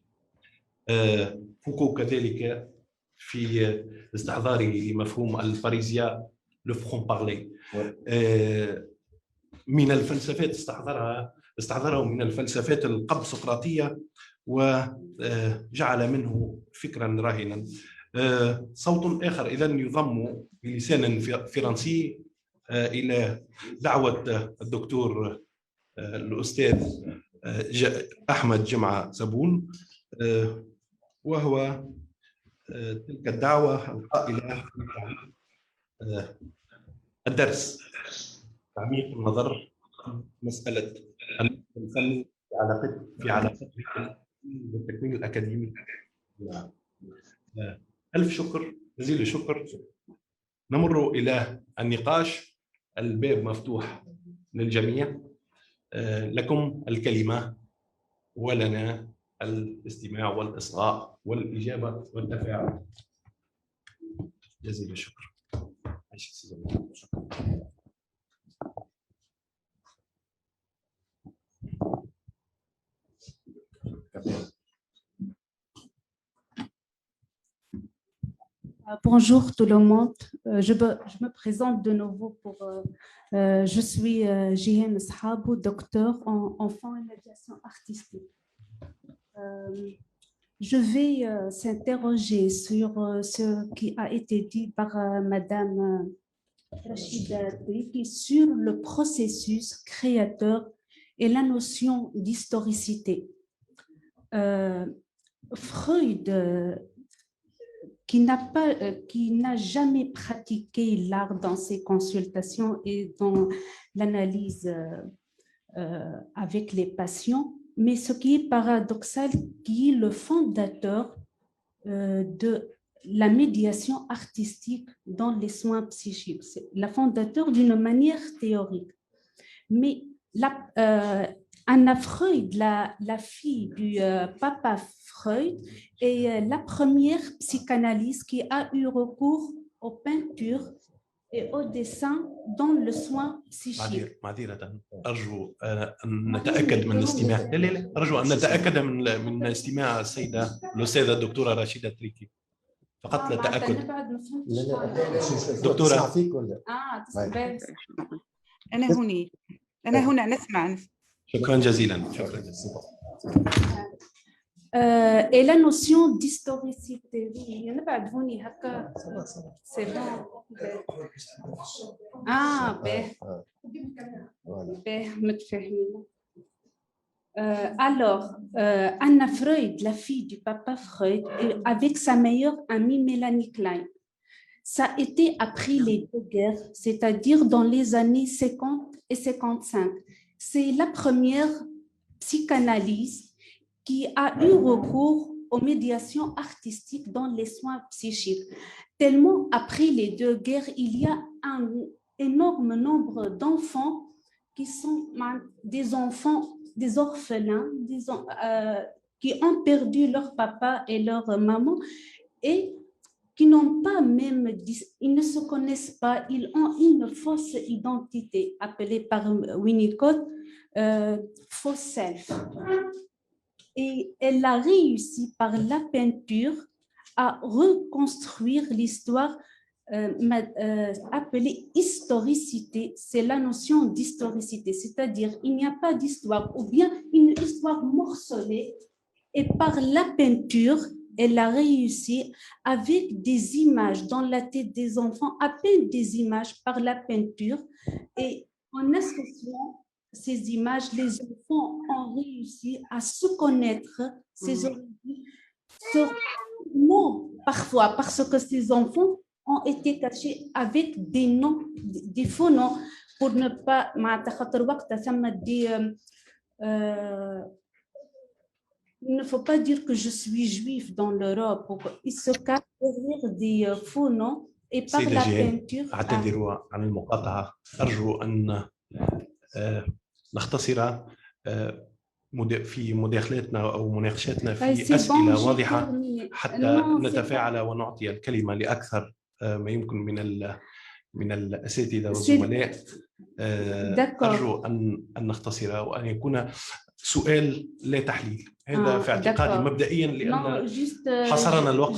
فوكو كذلك في استحضاره لمفهوم الباريزيا لو فرون بارلي من الفلسفات استحضره من الفلسفات القبل سقراطية وجعل منه فكرا راهنا. صوت آخر إذا يضم بلسان فرنسي إلى دعوة الدكتور الأستاذ أحمد جمعة زبون، وهو تلك الدعوة القائلة الدرس تعميق النظر مسألة الفن في علاقته بالتكوين الأكاديمي. ألف شكر، جزيل الشكر. نمر إلى النقاش، الباب مفتوح للجميع، لكم الكلمة ولنا الاستماع والإصغاء والإجابة والتفاعل. جزيل الشكر. Bonjour tout le monde. Je me présente de nouveau je suis Jihen Shabou, docteur en enfants et médiation artistique. Je vais s'interroger sur ce qui a été dit par Madame Rachida Triki sur le processus créateur et la notion d'historicité. Freud, qui n'a jamais pratiqué l'art dans ses consultations et dans l'analyse avec les patients, mais ce qui est paradoxal, qui est le fondateur de la médiation artistique dans les soins psychiques. C'est le fondateur d'une manière théorique. Mais Anna Freud, la fille du papa Freud, est la première psychanalyste qui a eu recours aux peintures et au dessin dans le soin psychique. معذرة أرجو أن نتأكد من استماع أرجو أن نتأكد من استماع السيدة الأستاذة الدكتورة رشيدة تريكي فقط للتأكد. دكتورة أنا هنا نسمع. شكرا جزيلا. شكرا جزيلا. Et la notion d'historicité, c'est bon. Alors, Anna Freud, la fille du papa Freud, avec sa meilleure amie Mélanie Klein, ça a été après les deux guerres, c'est-à-dire dans les années 50 et 55. C'est la première psychanalyse qui a eu recours aux médiations artistiques dans les soins psychiques. Tellement après les deux guerres, il y a un énorme nombre d'enfants qui sont des enfants, des orphelins, qui ont perdu leur papa et leur maman et qui n'ont pas même, ils ne se connaissent pas, ils ont une fausse identité appelée par Winnicott faux self. Et elle a réussi par la peinture à reconstruire l'histoire appelée historicité. C'est la notion d'historicité, c'est-à-dire il n'y a pas d'histoire ou bien une histoire morcelée. Et par la peinture, elle a réussi avec des images dans la tête des enfants, à peine des images par la peinture. Et en associant ces images, les enfants ont réussi à se connaître, ces origines, non, parfois, parce que ces enfants ont été cachés avec des noms, des faux noms, pour ne pas... Il ne faut pas dire que je suis juif dans l'Europe. Il se cache derrière des faux noms et par la peinture. أعتذر عن المقاطعة. أرجو أن نختصر في مداخلاتنا أو مناقشاتنا في أسئلة واضحة حتى نتفاعل ونعطي الكلمة لأكثر ما يمكن من الأساتذة والزملاء. أرجو أن نختصر وأن يكون سؤال لا تحليل. هذا في اعتقادي مبدئيا لأن حصرنا الوقت.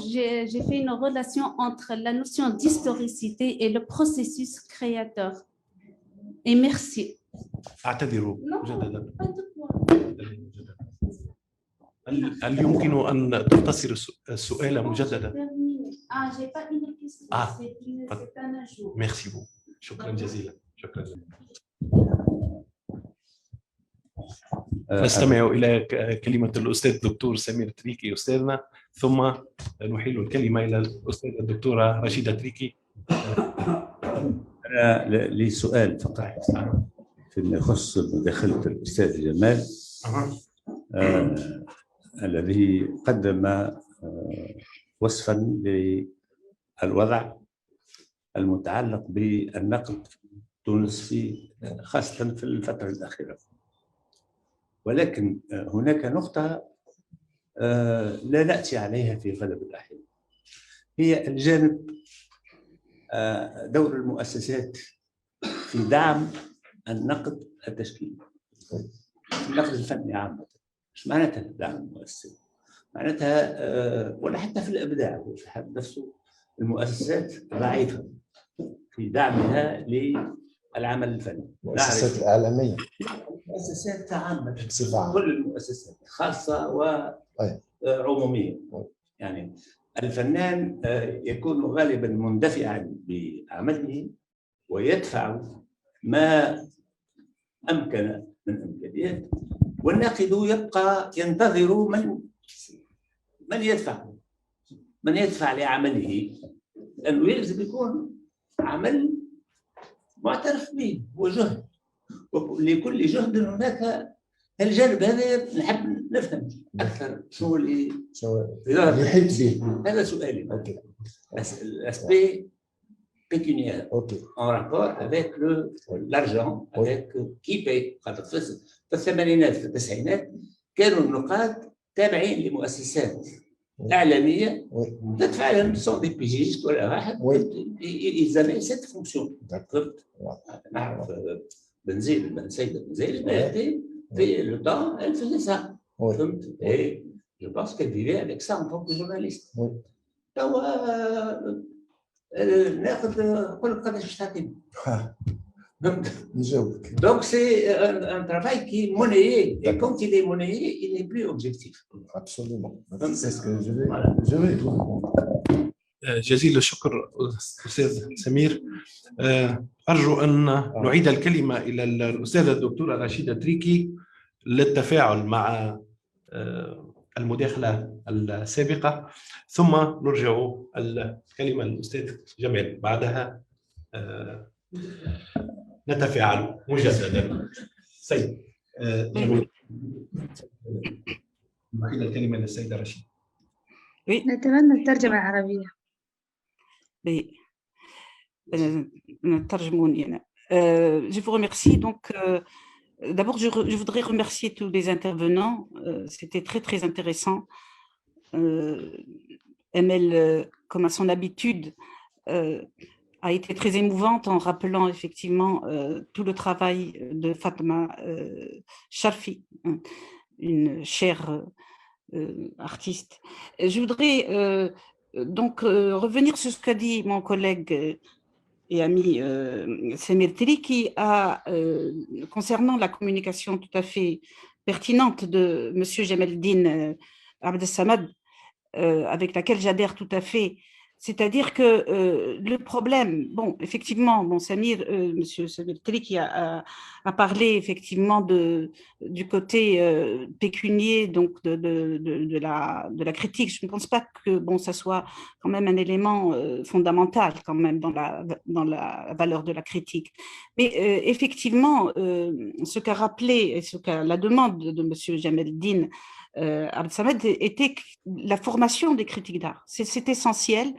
J'ai fait une relation entre la notion d'historicité et le processus créateur. Et merci. أعتذر مجددا. هل يمكن أن تختصر السؤال مجددا؟ Merci beaucoup. شكرا جزيلا. شكرا جزيلا. نستمع إلى كلمة الأستاذ الدكتور سمير تريكي أستاذنا، ثم نحيل الكلمة إلى الأستاذة الدكتورة رشيدة تريكي. أنا لي سؤال فقط فيما يخص مداخلة الأستاذ جمال الذي قدم وصفا للوضع المتعلق بالنقد التونسي خاصة في الفترة الأخيرة. ولكن هناك نقطة لا نأتي عليها في غالب الأحيان، هي الجانب دور المؤسسات في دعم النقد التشكيلي، النقد الفني عامة. مش معناتها دعم المؤسسات، معناتها ولا حتى في الإبداع في حد نفسه المؤسسات ضعيفة في دعمها للعمل الفني. المؤسسات الإعلامية، المؤسسات عامة، بصفة كل المؤسسات خاصة وعمومية. يعني الفنان يكون غالبا مندفعا بعمله ويدفع ما أمكن من إمكانيات، والناقد يبقى ينتظر من يدفع لعمله، لأنه يلزم يكون عمل معترف به وجهد، ولكل جهد هناك الجانب هذا نحب نفهم أكثر شنو اللي يحيط به. هذا سؤالي. L'aspect pécuniaire en rapport avec l'argent, avec qui paye. في الثمانينات في التسعينات كانوا النقاد تابعين لمؤسسات إعلامية تدفع لهم سون دي بيجيست ولا واحد ils avaient cette fonction. نعرف بنزيل في le temps elle faisait ça. Et je pense qu'elle vivait avec ça en tant que journaliste. ناخذ كل قداش تعطيني. Donc c'est un travail qui est monnayé, et quand il est monnayé, il n'est plus objectif. Absolument. C'est ce que je vais جزيل الشكر أستاذ سمير. أرجو أن نعيد الكلمة إلى الأستاذة الدكتورة رشيدة تريكي للتفاعل مع المداخلة السابقة، ثم نرجع الكلمة للأستاذ جمال، بعدها نتفاعل مجددا. سيد جمال، نعيد الكلمة للسيدة رشيد. نتمنى الترجمة العربية. Je vous remercie. Donc, d'abord, je voudrais remercier tous les intervenants. C'était très, très intéressant. Emel, comme à son habitude, a été très émouvante en rappelant effectivement tout le travail de Fatma Sharfi, une chère artiste. Je voudrais donc revenir sur ce qu'a dit mon collègue et ami Samir Triki concernant la communication tout à fait pertinente de M. Jamaldine Abdessamad, avec laquelle j'adhère tout à fait. C'est-à-dire que le problème, bon, effectivement, bon, Samir, M. Samir Triki a parlé effectivement du côté pécunier, donc de la critique. Je ne pense pas que bon, ça soit quand même un élément fondamental quand même dans la valeur de la critique. Mais effectivement, ce qu'a rappelé, et la demande de M. Jamaldine Abdessamad était la formation des critiques d'art. C'est essentiel,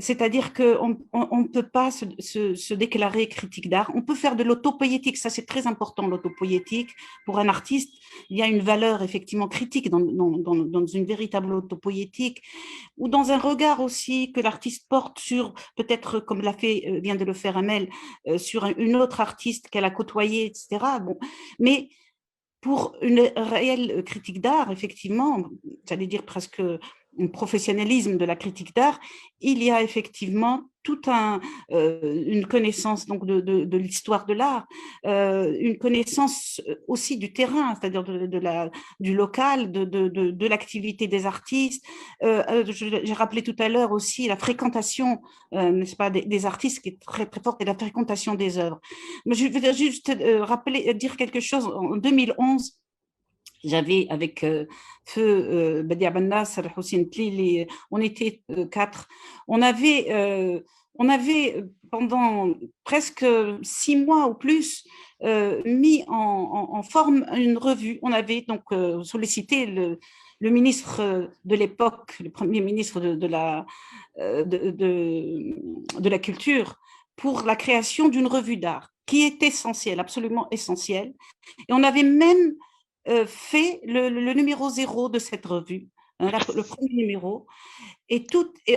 c'est-à-dire qu'on ne peut pas se déclarer critique d'art. On peut faire de l'autopoétique, ça c'est très important, l'autopoétique. Pour un artiste, il y a une valeur effectivement critique dans une véritable autopoétique, ou dans un regard aussi que l'artiste porte sur, peut-être comme vient de le faire Amel, sur une autre artiste qu'elle a côtoyée, etc. Bon, mais pour une réelle critique d'art, effectivement, j'allais dire presque un professionnalisme de la critique d'art, il y a effectivement toute une connaissance donc de l'histoire de l'art, une connaissance aussi du terrain, c'est-à-dire du local, de l'activité des artistes. J'ai rappelé tout à l'heure aussi la fréquentation, n'est-ce pas, des artistes qui est très très forte, et la fréquentation des œuvres. Mais je vais juste dire quelque chose. En 2011, j'avais avec Feu Badia Bannas, Hussein Tlili, on était 4. On avait pendant presque 6 mois ou plus mis en forme une revue. On avait donc sollicité le ministre de l'époque, le premier ministre de la Culture, pour la création d'une revue d'art qui est essentielle, absolument essentielle. Et on avait même fait le numéro 0 de cette revue, le premier numéro, et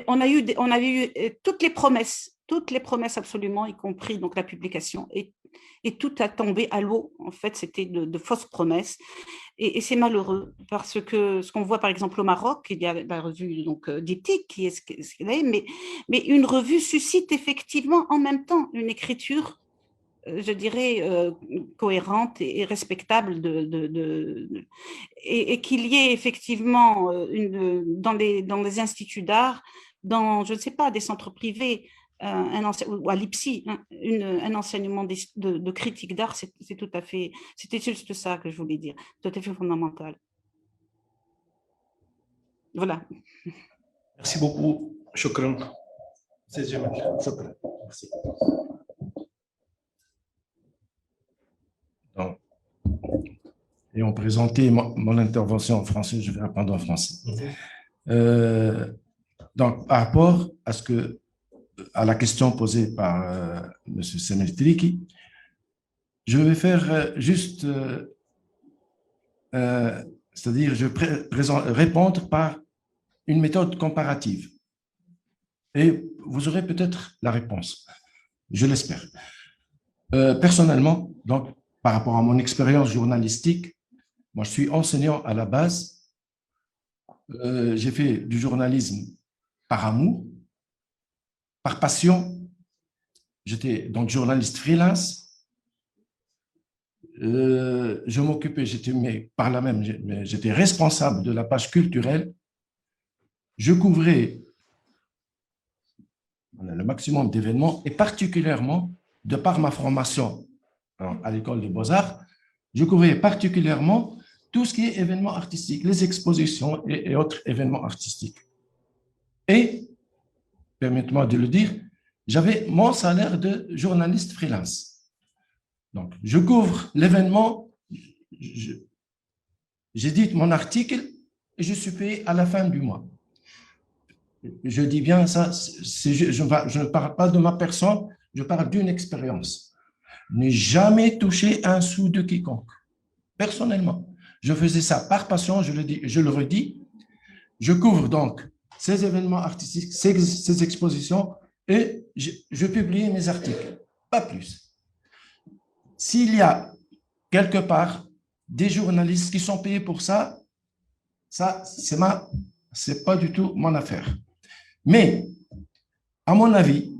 on avait eu toutes les promesses toutes les promesses absolument, y compris donc la publication, et tout a tombé à l'eau. En fait, c'était de fausses promesses. Et c'est malheureux parce que ce qu'on voit par exemple au Maroc, il y a la revue d'éthique qui est ce qu'elle est, mais une revue suscite effectivement en même temps une écriture, je dirais, cohérente et respectable et qu'il y ait effectivement dans les instituts d'art, dans, je ne sais pas, des centres privés, ou à l'IPSI, un enseignement de critique d'art, c'est tout à fait, c'était juste ça que je voulais dire, tout à fait fondamental. Voilà. Merci beaucoup. Shukran. C'est Jamal. Shukran. Merci. Donc, ayant présenté mon intervention en français, je vais répondre en français. Donc, par rapport à la question posée par M. Semeltriki, je vais faire juste, c'est-à-dire, je vais répondre par une méthode comparative. Et vous aurez peut-être la réponse, je l'espère. Personnellement, donc, par rapport à mon expérience journalistique, moi, je suis enseignant à la base. J'ai fait du journalisme par amour, par passion. J'étais donc journaliste freelance. Je m'occupais, par là même, j'étais responsable de la page culturelle. Je couvrais le maximum d'événements et particulièrement, de par ma formation à l'école des Beaux-Arts, je couvrais particulièrement tout ce qui est événements artistiques, les expositions et autres événements artistiques. Et, permettez-moi de le dire, j'avais mon salaire de journaliste freelance. Donc, je couvre l'événement, j'édite mon article et je suis payé à la fin du mois. Je dis bien ça, je ne parle pas de ma personne, je parle d'une expérience. Je n'ai jamais touché un sou de quiconque, personnellement. Je faisais ça par passion, je le redis. Je couvre donc ces événements artistiques, ces expositions, et je publie mes articles, pas plus. S'il y a quelque part des journalistes qui sont payés pour ça, c'est pas du tout mon affaire. Mais, à mon avis,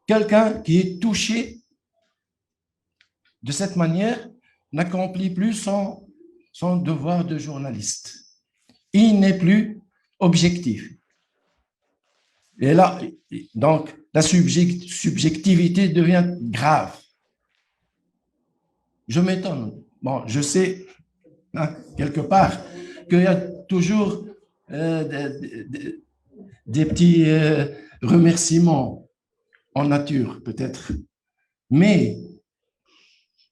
quelqu'un qui est touché de cette manière n'accomplit plus son devoir de journaliste. Il n'est plus objectif. Et là, donc, la subjectivité devient grave. Je m'étonne. Bon, je sais, quelque part, qu'il y a toujours des petits remerciements en nature, peut-être. Mais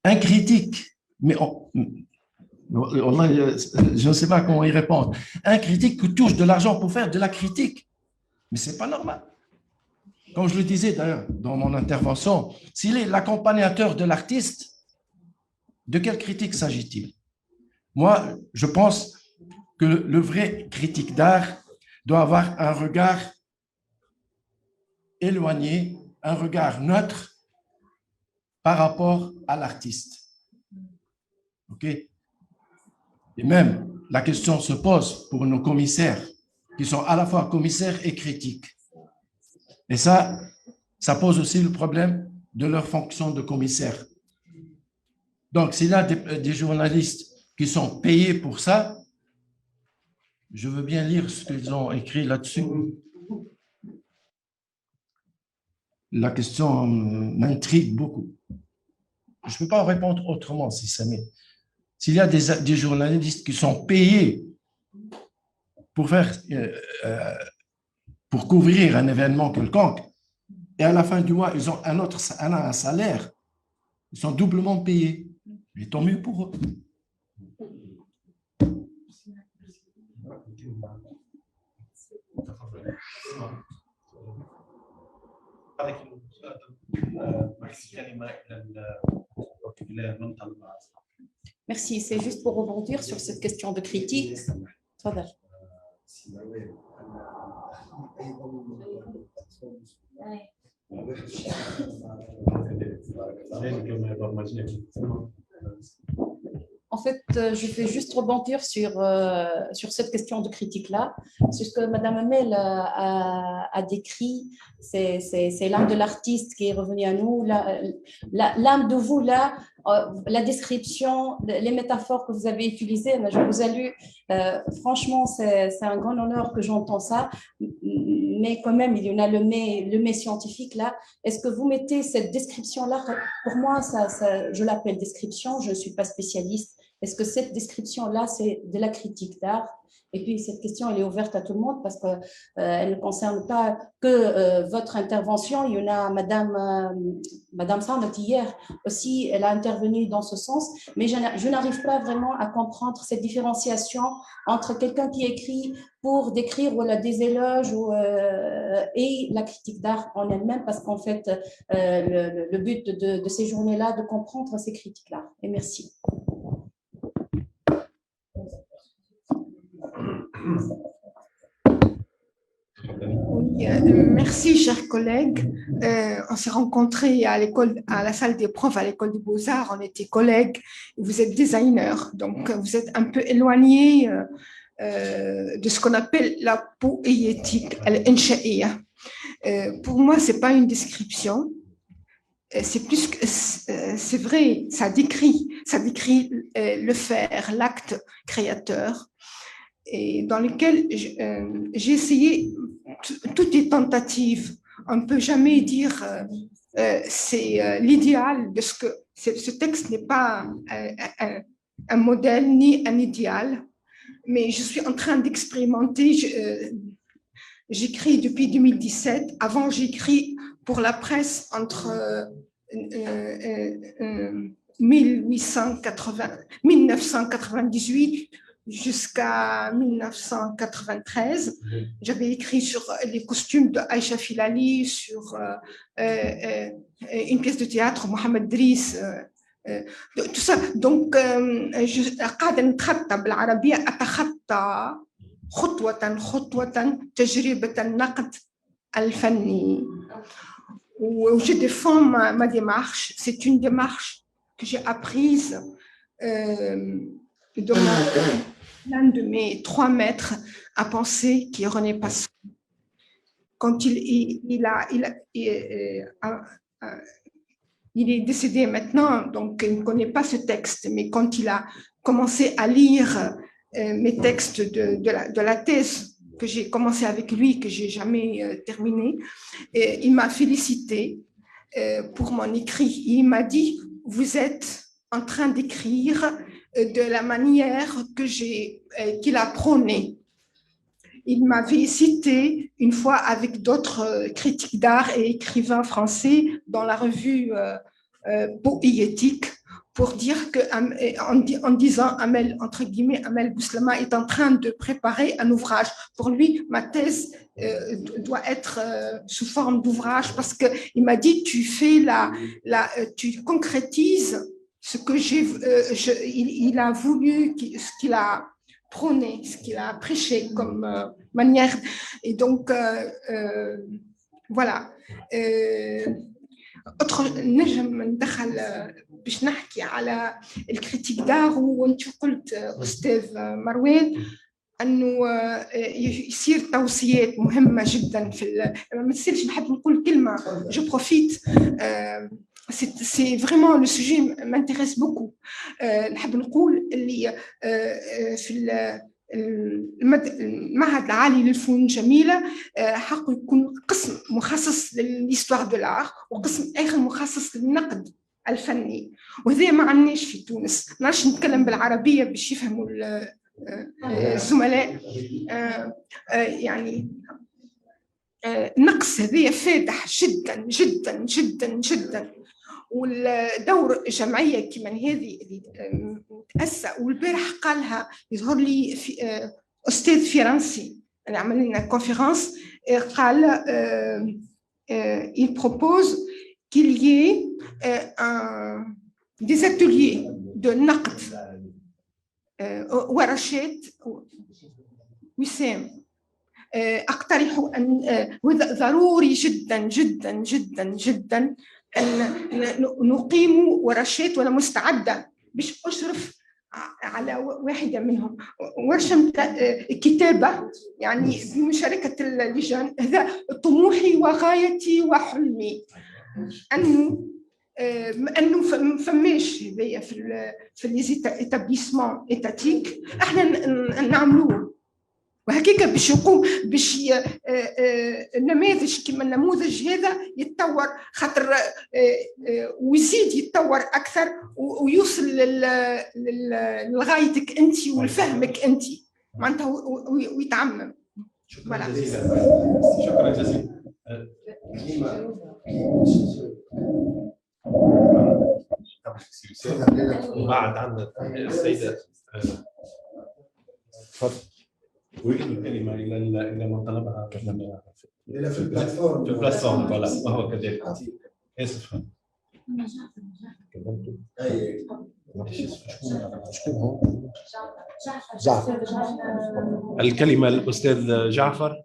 un critique, je ne sais pas comment y répondre, un critique qui touche de l'argent pour faire de la critique, mais ce n'est pas normal. Comme je le disais d'ailleurs dans mon intervention, s'il est l'accompagnateur de l'artiste, de quelle critique s'agit-il? Moi, je pense que le vrai critique d'art doit avoir un regard éloigné, un regard neutre par rapport à l'artiste. OK? Et même, la question se pose pour nos commissaires, qui sont à la fois commissaires et critiques. Et ça pose aussi le problème de leur fonction de commissaire. Donc, s'il y a des journalistes qui sont payés pour ça, je veux bien lire ce qu'ils ont écrit là-dessus. La question m'intrigue beaucoup. Je ne peux pas répondre autrement, si ça m'est. S'il y a des journalistes qui sont payés pour couvrir un événement quelconque, et à la fin du mois, ils ont un salaire, ils sont doublement payés. Mais tant mieux pour eux. Merci, c'est juste pour rebondir sur cette question de critique. En fait, je vais juste rebondir sur cette question de critique-là. C'est ce que Mme Amel a décrit, c'est l'âme de l'artiste qui est revenue à nous. L'âme de vous, là, la description, les métaphores que vous avez utilisées, je vous salue. Franchement, c'est un grand honneur que j'entends ça. Mais quand même, il y en a le mais scientifique là. Est-ce que vous mettez cette description-là? Pour moi, je l'appelle description, je ne suis pas spécialiste. Est-ce que cette description-là, c'est de la critique d'art? Et puis, cette question, elle est ouverte à tout le monde parce qu'elle ne concerne pas que votre intervention. Il y en a Madame Samet hier aussi, elle a intervenu dans ce sens. Mais je n'arrive pas vraiment à comprendre cette différenciation entre quelqu'un qui écrit pour décrire voilà, des éloges et la critique d'art en elle-même, parce qu'en fait, le but de ces journées-là, de comprendre ces critiques-là. Et merci. Oui, merci, chers collègues. On s'est rencontrés à l'école, à la salle des profs, à l'école des Beaux-Arts. On était collègues. Vous êtes designers, donc vous êtes un peu éloignés de ce qu'on appelle la poétique, al-insha'iyya. Pour moi, c'est pas une description. C'est plus que c'est vrai. Ça décrit le faire, l'acte créateur, et dans lequel j'ai essayé toutes les tentatives. On ne peut jamais dire c'est l'idéal de ce que ce texte n'est pas un modèle ni un idéal, mais je suis en train d'expérimenter. J'écris depuis 2017. Avant, j'écris pour la presse entre 1998 jusqu'à 1993. J'avais écrit sur les costumes de Aïcha Filali, sur une pièce de théâtre, Mohamed Driss, tout ça. Donc, قاعدة نتخطى بالعربية أتخطى خطوة خطوة تجربة النقد الفني. Où je défends ma démarche. C'est une démarche que j'ai apprise de l'un de mes 3 maîtres à penser, qui est René Passon. Quand il est décédé maintenant, donc il ne connaît pas ce texte, mais quand il a commencé à lire mes textes de la thèse que j'ai commencé avec lui, que j'ai jamais terminé, il m'a félicité pour mon écrit. Il m'a dit: vous êtes en train d'écrire de la manière qu'il a prônée. Il m'avait cité une fois avec d'autres critiques d'art et écrivains français dans la revue Poétique, pour dire que, en disant Amel, entre guillemets, Amel Bouslama est en train de préparer un ouvrage. Pour lui, ma thèse doit être sous forme d'ouvrage, parce qu'il m'a dit: tu fais tu concrétises ce que il a voulu, ce qu'il a prôné, ce qu'il a prêché comme manière. Et donc, voilà. نجم ندخل باش نحكي على الكريتيك دار. وانت قلت استاذ مروان انه يصير توصيات مهمه جدا ما نسالش نحب نقول كلمه جو بروفيت. C'est vraiment le sujet m'intéresse beaucoup. نحب نقول اللي في المعهد العالي للفنون الجميلة حق يكون قسم مخصص للإستوار دو لار وقسم آخر مخصص للنقد الفني، وهذا ما عندناش في تونس. ما نعرفش نتكلم بالعربية باش يفهموا الزملاء. يعني النقص هذا فادح جدا جدا جدا جدا. والدور الجمعيه كما هذه اللي تاسى، والبارح قالها يظهر لي في استاذ فرنسي اللي عمل لنا كونفيرنس، قال il propose qu'il y ait des ateliers de نقد ورشات وسام أقترح أن ضروري جدا جدا جدا جدا أن نقيم ورشات، وأنا مستعدة باش أشرف على واحدة منهم، ورشة كتابة يعني بمشاركة اللجان. هذا طموحي وغايتي وحلمي، أنه فماش هذايا في ليزيتابليسمون إيتاتيك احنا نعملوه، وهكيك باش يقوم باش النماذج كما النموذج هذا يتطور، خاطر ويزيد يتطور اكثر ويوصل لغايتك انت ولفهمك انت معناتها ويتعمم. شكرا جزيلا. شكرا جزيلا. بعد عندنا السيدة أريد الكلمة إلى من طلبها في البلاتفورم. في البلاتفورم فوالا، وهو كذلك. آسف. جعفر. الكلمة الأستاذ جعفر.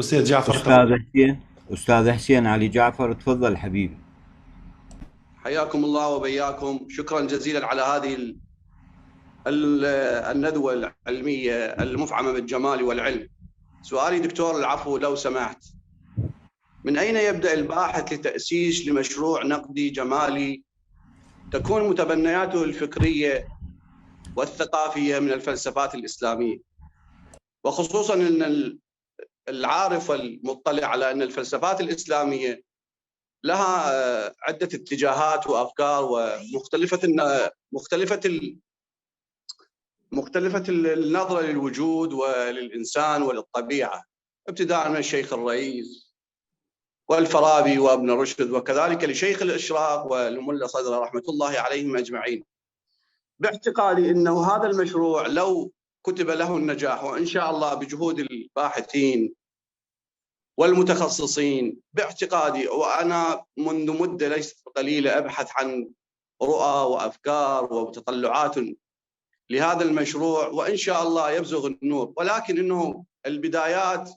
أستاذ جعفر. أستاذ حسين علي جعفر، تفضل حبيبي. حياكم الله وبياكم. شكرا جزيلا على هذه الندوة العلمية المفعمة بالجمال والعلم. سؤالي دكتور العفو لو سمحت، من أين يبدأ الباحث لتأسيس لمشروع نقدي جمالي تكون متبنياته الفكرية والثقافية من الفلسفات الإسلامية، وخصوصا أن العارف والمطلع على أن الفلسفات الإسلامية لها عدة اتجاهات وأفكار مختلفة النظرة للوجود وللإنسان وللطبيعة، ابتداء من الشيخ الرئيس والفارابي وابن رشد، وكذلك لشيخ الإشراق والملا صدر رحمة الله عليهم أجمعين. باعتقادي أنه هذا المشروع لو كتب له النجاح، وإن شاء الله بجهود الباحثين والمتخصصين، باعتقادي وأنا منذ مدة ليست قليلة أبحث عن رؤى وأفكار وتطلعات لهذا المشروع، وإن شاء الله يبزغ النور، ولكن أنه البدايات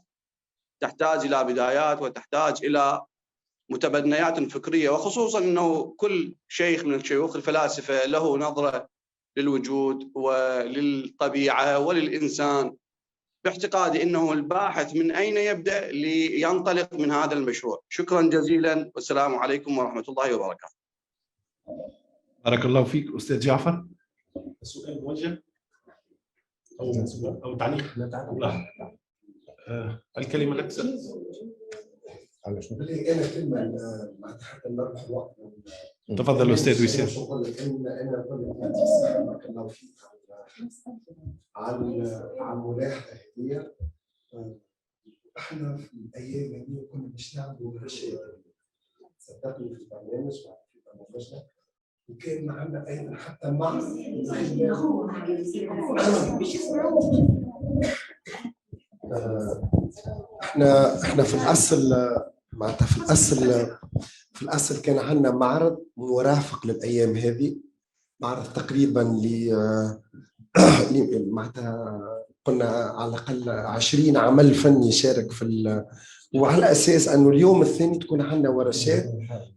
تحتاج إلى بدايات وتحتاج إلى متبنيات فكرية، وخصوصا أنه كل شيخ من الشيوخ الفلاسفة له نظرة للوجود وللطبيعة وللإنسان. باعتقادي أنه الباحث من أين يبدأ لينطلق من هذا المشروع. شكرا جزيلا والسلام عليكم ورحمة الله وبركاته. بارك الله فيك أستاذ جعفر. سؤال موجه أو تعليق؟ لا. الكلمة لك. أنا كلمة معناتها حتى نربح الوقت. تفضل أستاذ وسام. أنا بارك الله فيك على الملاحظة هذه. احنا في الأيام هذه كنا باش نعملوا ورشات، صدقني في البرنامج في برنامجنا، وكان معنا أيضا حتى مع احنا في الأصل معناتها في الأصل كان عندنا معرض مرافق للأيام هذه، معرض تقريبا معناتها قلنا على الأقل 20 عمل فني يشارك في وعلى أساس أنه اليوم الثاني تكون عندنا ورشات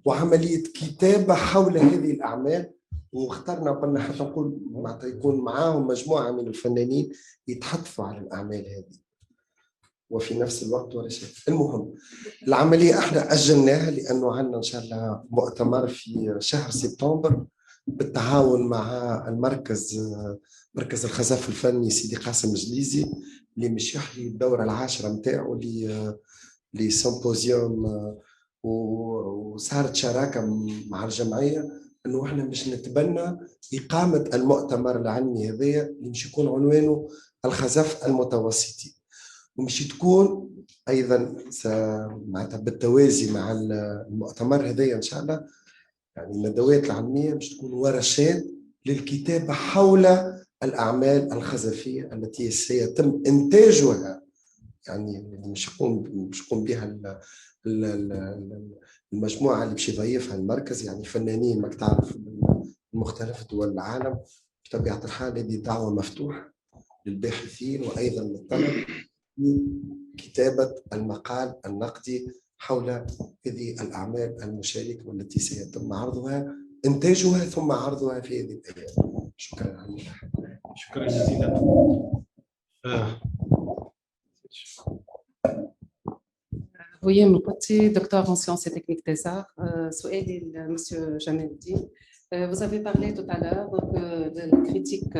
وعملية كتابة حول هذه الأعمال، واخترنا قلنا حتى نقول معناتها يكون معاهم مجموعة من الفنانين يتحدثوا على الأعمال هذه وفي نفس الوقت ورشات. المهم العملية احنا أجلناها لأنه عندنا إن شاء الله مؤتمر في شهر سبتمبر بالتعاون مع مركز الخزف الفني سيدي قاسم جليزي، اللي مش يحيي الدورة العاشرة متاعه لسيمبوزيوم، وصارت شراكة مع الجمعية انه احنا مش نتبنى إقامة المؤتمر العلمي هذايا اللي مش يكون عنوانه الخزف المتوسطي، ومش تكون ايضا معناتها بالتوازي مع المؤتمر هذايا ان شاء الله، يعني الندوات العلمية مش تكون ورشات للكتابة حول الأعمال الخزفية التي سيتم إنتاجها يعني مش يقوم بها المجموعه اللي باش يضيفها المركز، يعني فنانين ماك تعرف من مختلف دول العالم. بطبيعه الحال هذه دعوه مفتوحه للباحثين وايضا للطلبه في كتابه المقال النقدي حول هذه الاعمال المشاركه والتي سيتم عرضها انتاجها ثم عرضها في هذه الايام. شكرا. شكرا جزيلا. Oui, mon côté, docteur en sciences et techniques des arts, Monsieur Jamel Eldin. Vous avez parlé tout à l'heure de la critique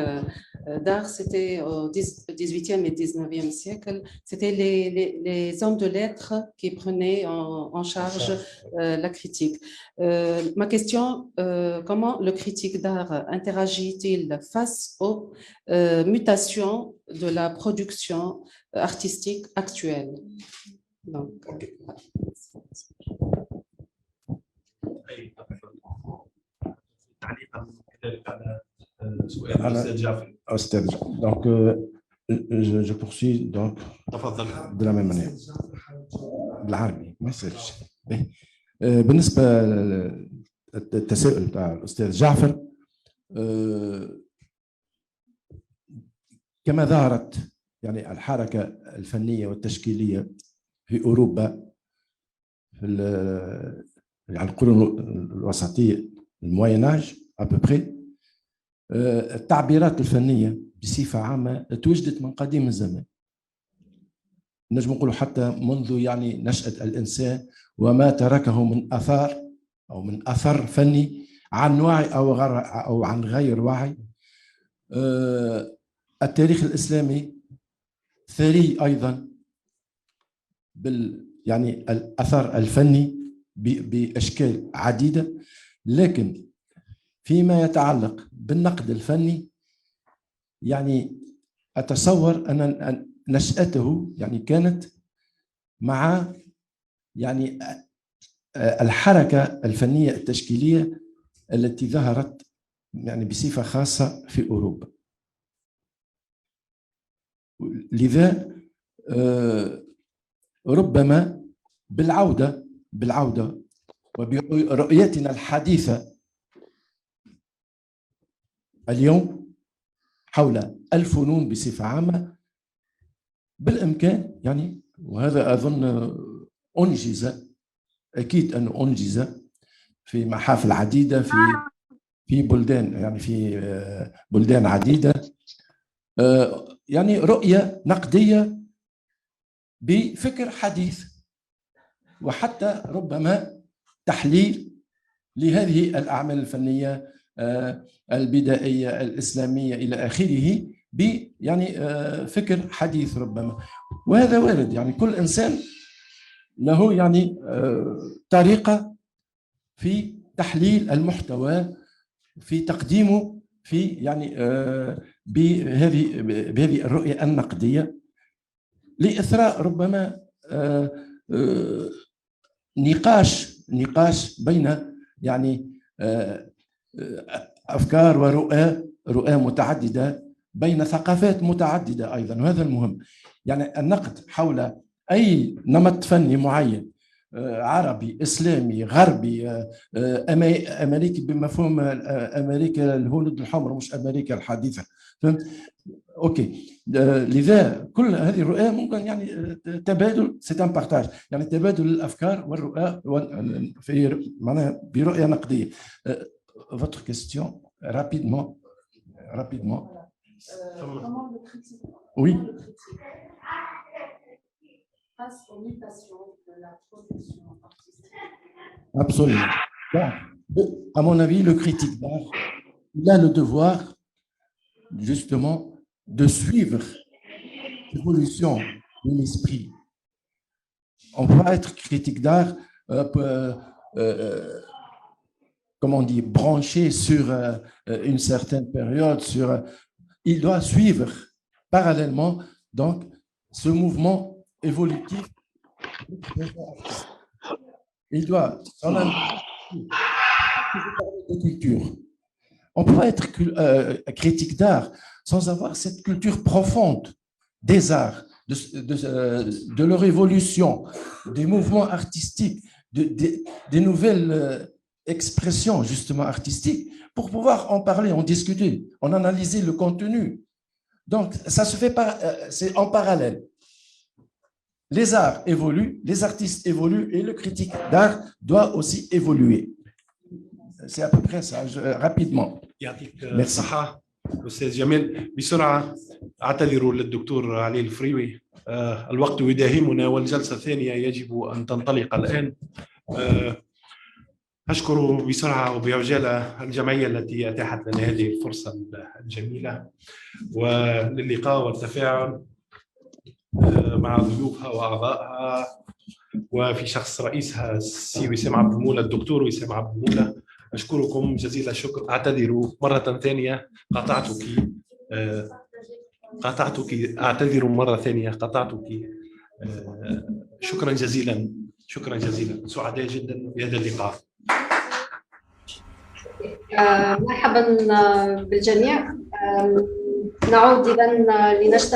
d'art, c'était au 18e et 19e siècle, c'était les hommes de lettres qui prenaient en charge la critique. Ma question, comment le critique d'art interagit-il face aux mutations de la production artistique actuelle? Donc, تعليقا كذلك على سؤال الاستاذ جعفر. Donc, je poursuis donc de la même manière. بالعربي ما يصيرش. بالنسبة للتساؤل تاع الأستاذ جعفر، كما ظهرت يعني الحركة الفنية والتشكيلية في أوروبا في يعني القرون الوسطية الموين اج ابوبري، التعبيرات الفنية بصفة عامة توجدت من قديم الزمان. نجم نقولوا حتى منذ يعني نشأة الإنسان وما تركه من آثار أو من أثر فني عن وعي أو عن غير وعي. التاريخ الإسلامي ثري أيضا يعني الأثر الفني بأشكال عديدة، لكن فيما يتعلق بالنقد الفني يعني أتصور أن نشأته يعني كانت مع يعني الحركة الفنية التشكيلية التي ظهرت يعني بصفة خاصة في أوروبا. لذا ربما بالعودة وبرؤيتنا الحديثة اليوم حول الفنون بصفة عامة بالإمكان يعني، وهذا أظن أنجز، أكيد أنه أنجز في محافل عديدة في بلدان، يعني في بلدان عديدة، يعني رؤية نقدية بفكر حديث، وحتى ربما تحليل لهذه الأعمال الفنية البدائية الإسلامية إلى آخره يعني فكر حديث ربما. وهذا وارد، يعني كل إنسان له يعني طريقة في تحليل المحتوى، في تقديمه، في يعني بهذه الرؤية النقدية لإثراء ربما نقاش بين يعني أفكار ورؤى متعددة بين ثقافات متعددة أيضا، وهذا المهم. يعني النقد حول أي نمط فني معين، عربي، إسلامي، غربي، أمريكي بمفهوم أمريكا الهنود الحمر مش أمريكا الحديثة، فهمت؟ أوكي. لذا كل هذه الرؤى ممكن يعني تبادل، سي ان بارتاج، يعني تبادل الأفكار والرؤى في معناها برؤية نقدية. Votre question rapidement. Comment le critique? Oui. Face aux mutations de la production artistique. Absolument. Donc, à mon avis, le critique d'art, il a le devoir justement de suivre l'évolution de l'esprit. On peut pas être critique d'art, comment on dit, branché sur une certaine période, il doit suivre parallèlement donc ce mouvement évolutif. Il doit de culture. On peut pas être critique d'art sans avoir cette culture profonde des arts, de leur évolution, des mouvements artistiques, des nouvelles expressions justement artistiques, pour pouvoir en parler, en discuter, en analyser le contenu. Donc, ça se fait pas, c'est en parallèle. Les arts évoluent, les artistes évoluent et le critique d'art doit aussi évoluer. C'est à peu près ça, rapidement. يعطيك Merci. الصحة أستاذ جمال. بسرعة أعتذر للدكتور علي الفريوي، الوقت يداهمنا والجلسة الثانية يجب أن تنطلق الآن. أشكر بسرعة وبعجالة الجمعية التي أتاحت لنا هذه الفرصة الجميلة وللقاء والتفاعل مع ضيوفها وأعضائها، وفي شخص رئيسها السي وسام عبد المولى، الدكتور وسام عبد المولى. أشكركم جزيل الشكر. أعتذر مرة ثانية قطعتك، أعتذر مرة ثانية قطعتك. شكرا جزيلا، شكرا جزيلا، سعداء جدا بهذا اللقاء. مرحبا بالجميع. نعود إذن لنجتمع